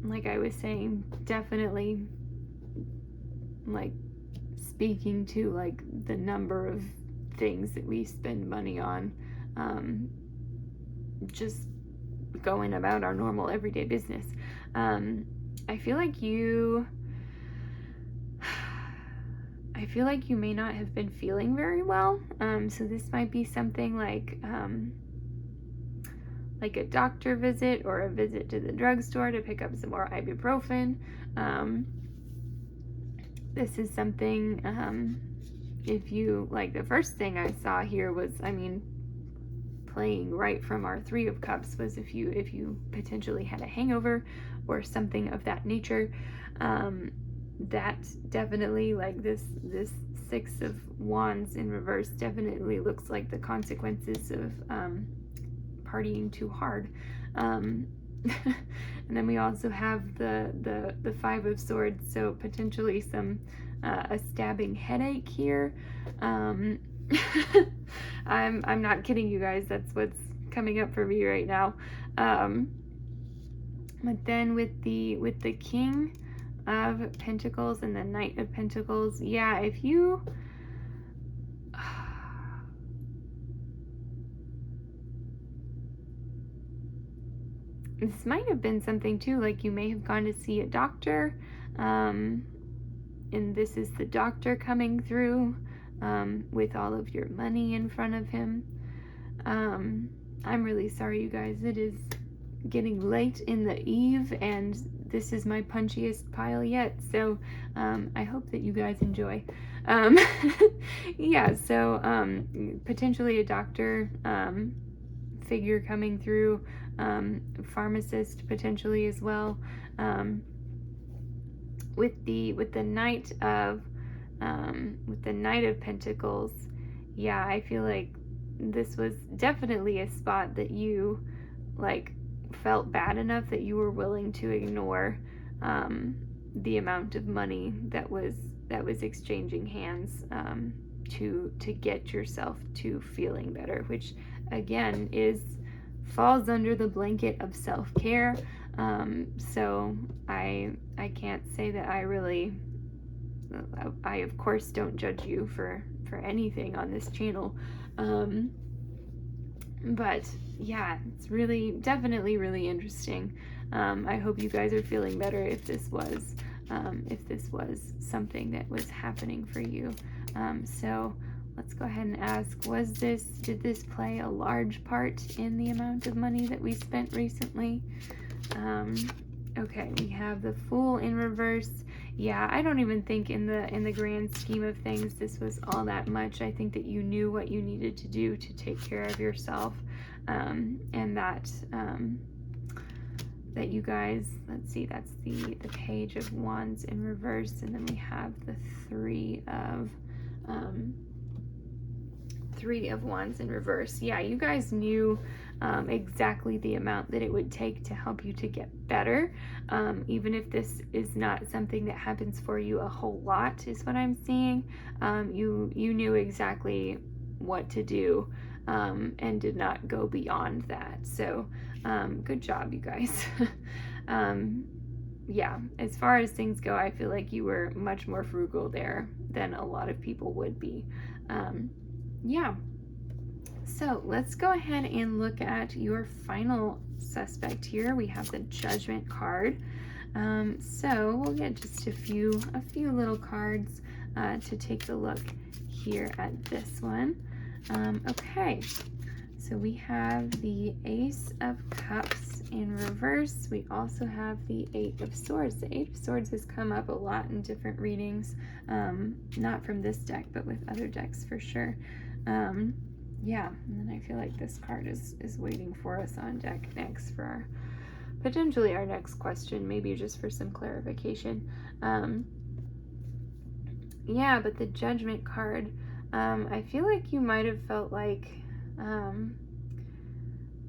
like I was saying, definitely like speaking to like the number of things that we spend money on, just going about our normal everyday business. I feel like you may not have been feeling very well. So this might be something like a doctor visit or a visit to the drugstore to pick up some more ibuprofen. This is something, if you, like, the first thing I saw here was, I mean, playing right from our Three of Cups, was if you potentially had a hangover or something of that nature. That definitely, like, this Six of Wands in reverse definitely looks like the consequences of partying too hard. And then we also have the Five of Swords, so potentially a stabbing headache here. I'm not kidding, you guys. That's what's coming up for me right now. But then with the King of Pentacles and the Knight of Pentacles, yeah, if you this might have been something too, like you may have gone to see a doctor, and this is the doctor coming through with all of your money in front of him. I'm really sorry, you guys. It is getting late in the eve, and this is my punchiest pile yet, so I hope that you guys enjoy. Yeah, so potentially a doctor figure coming through, pharmacist potentially as well. With the Knight of Pentacles, yeah, I feel like this was definitely a spot that you like felt bad enough that you were willing to ignore the amount of money that was exchanging hands to get yourself to feeling better, which again falls under the blanket of self-care. So I can't say that I of course don't judge you for anything on this channel. But yeah, it's definitely really interesting. I hope you guys are feeling better if this was something that was happening for you. So let's go ahead and ask, did this play a large part in the amount of money that we spent recently? Okay, we have the Fool in reverse. Yeah, I don't even think in the grand scheme of things this was all that much. I think that you knew what you needed to do to take care of yourself, and that you guys, let's see, that's the Page of Wands in reverse, and then we have the Three of Three of Wands in reverse. Yeah, you guys knew exactly the amount that it would take to help you to get better. Even if this is not something that happens for you a whole lot, is what I'm seeing. You knew exactly what to do and did not go beyond that. So good job, you guys. Yeah, as far as things go, I feel like you were much more frugal there than a lot of people would be. Yeah. So let's go ahead and look at your final suspect here. We have the Judgment card. So we'll get just a few little cards to take a look here at this one. Okay, so we have the Ace of Cups in reverse. We also have the Eight of Swords. The Eight of Swords has come up a lot in different readings, not from this deck, but with other decks for sure. Yeah, and then I feel like this card is waiting for us on deck next for potentially our next question, maybe just for some clarification. Yeah, but the Judgment card, I feel like you might have felt like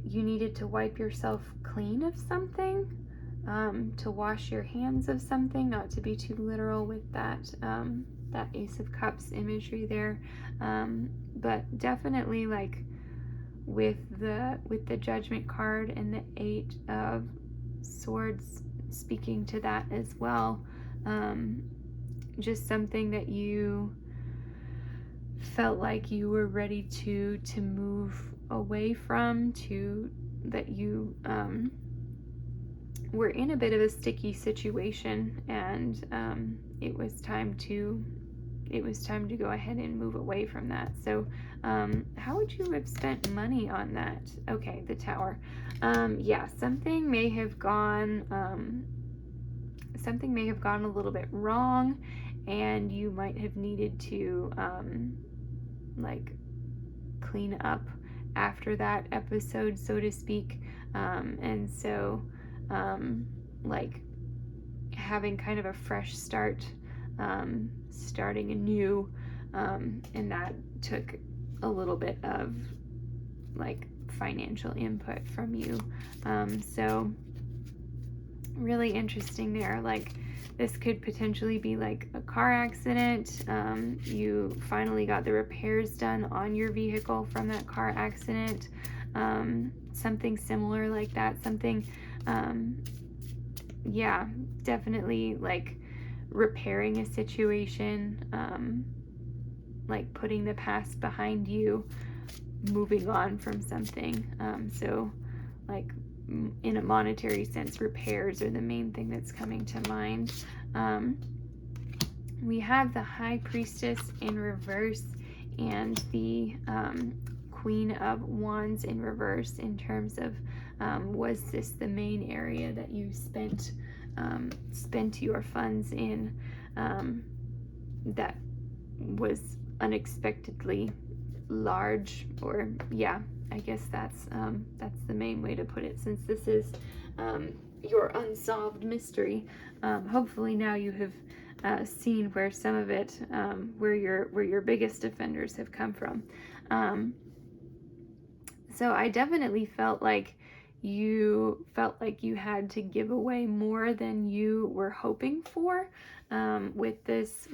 you needed to wipe yourself clean of something, to wash your hands of something, not to be too literal with that that Ace of Cups imagery there, but definitely like with the Judgment card and the Eight of Swords speaking to that as well. Just something that you felt like you were ready to move away from, that you were in a bit of a sticky situation, and it was time to go ahead and move away from that. So how would you have spent money on that? Okay, the Tower. Yeah, something may have gone a little bit wrong, and you might have needed to like clean up after that episode, so to speak. And so like having kind of a fresh start, starting anew, and that took a little bit of like financial input from you. So really interesting there. Like this could potentially be like a car accident. You finally got the repairs done on your vehicle from that car accident. Something similar like that. Something, yeah, definitely like repairing a situation, like putting the past behind you, moving on from something. So like in a monetary sense, repairs are the main thing that's coming to mind. We have the High Priestess in reverse and the Queen of Wands in reverse, in terms of was this the main area that you spent your funds in, that was unexpectedly large? Or yeah, I guess that's the main way to put it, since this is your unsolved mystery. Hopefully now you have seen where some of it, where your biggest offenders have come from. So I definitely felt like you had to give away more than you were hoping for, with this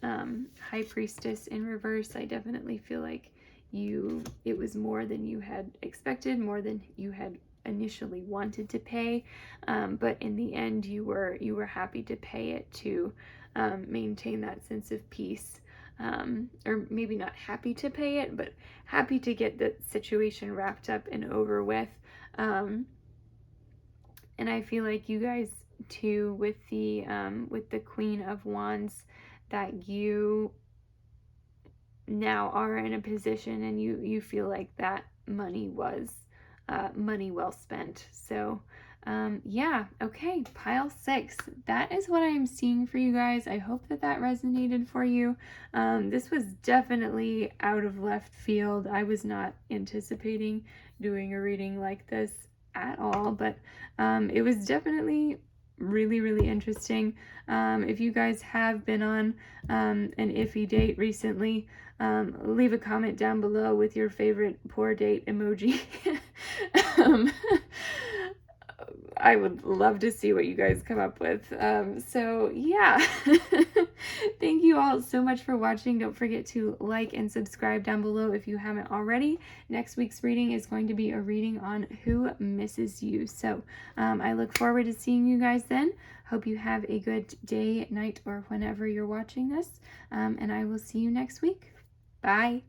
High Priestess in reverse. I definitely feel like it was more than you had expected, more than you had initially wanted to pay, but in the end you were happy to pay it to maintain that sense of peace. Or maybe not happy to pay it, but happy to get the situation wrapped up and over with. And I feel like you guys too, with the Queen of Wands, that you now are in a position and you feel like that money was money well spent. So yeah, okay, pile 6. That is what I'm seeing for you guys. I hope that resonated for you. This was definitely out of left field. I was not anticipating doing a reading like this at all, but it was definitely really, really interesting. If you guys have been on an iffy date recently, leave a comment down below with your favorite poor date emoji. um, I would love to see what you guys come up with. So yeah, thank you all so much for watching. Don't forget to like and subscribe down below if you haven't already. Next week's reading is going to be a reading on who misses you. So I look forward to seeing you guys then. Hope you have a good day, night, or whenever you're watching this. And I will see you next week. Bye.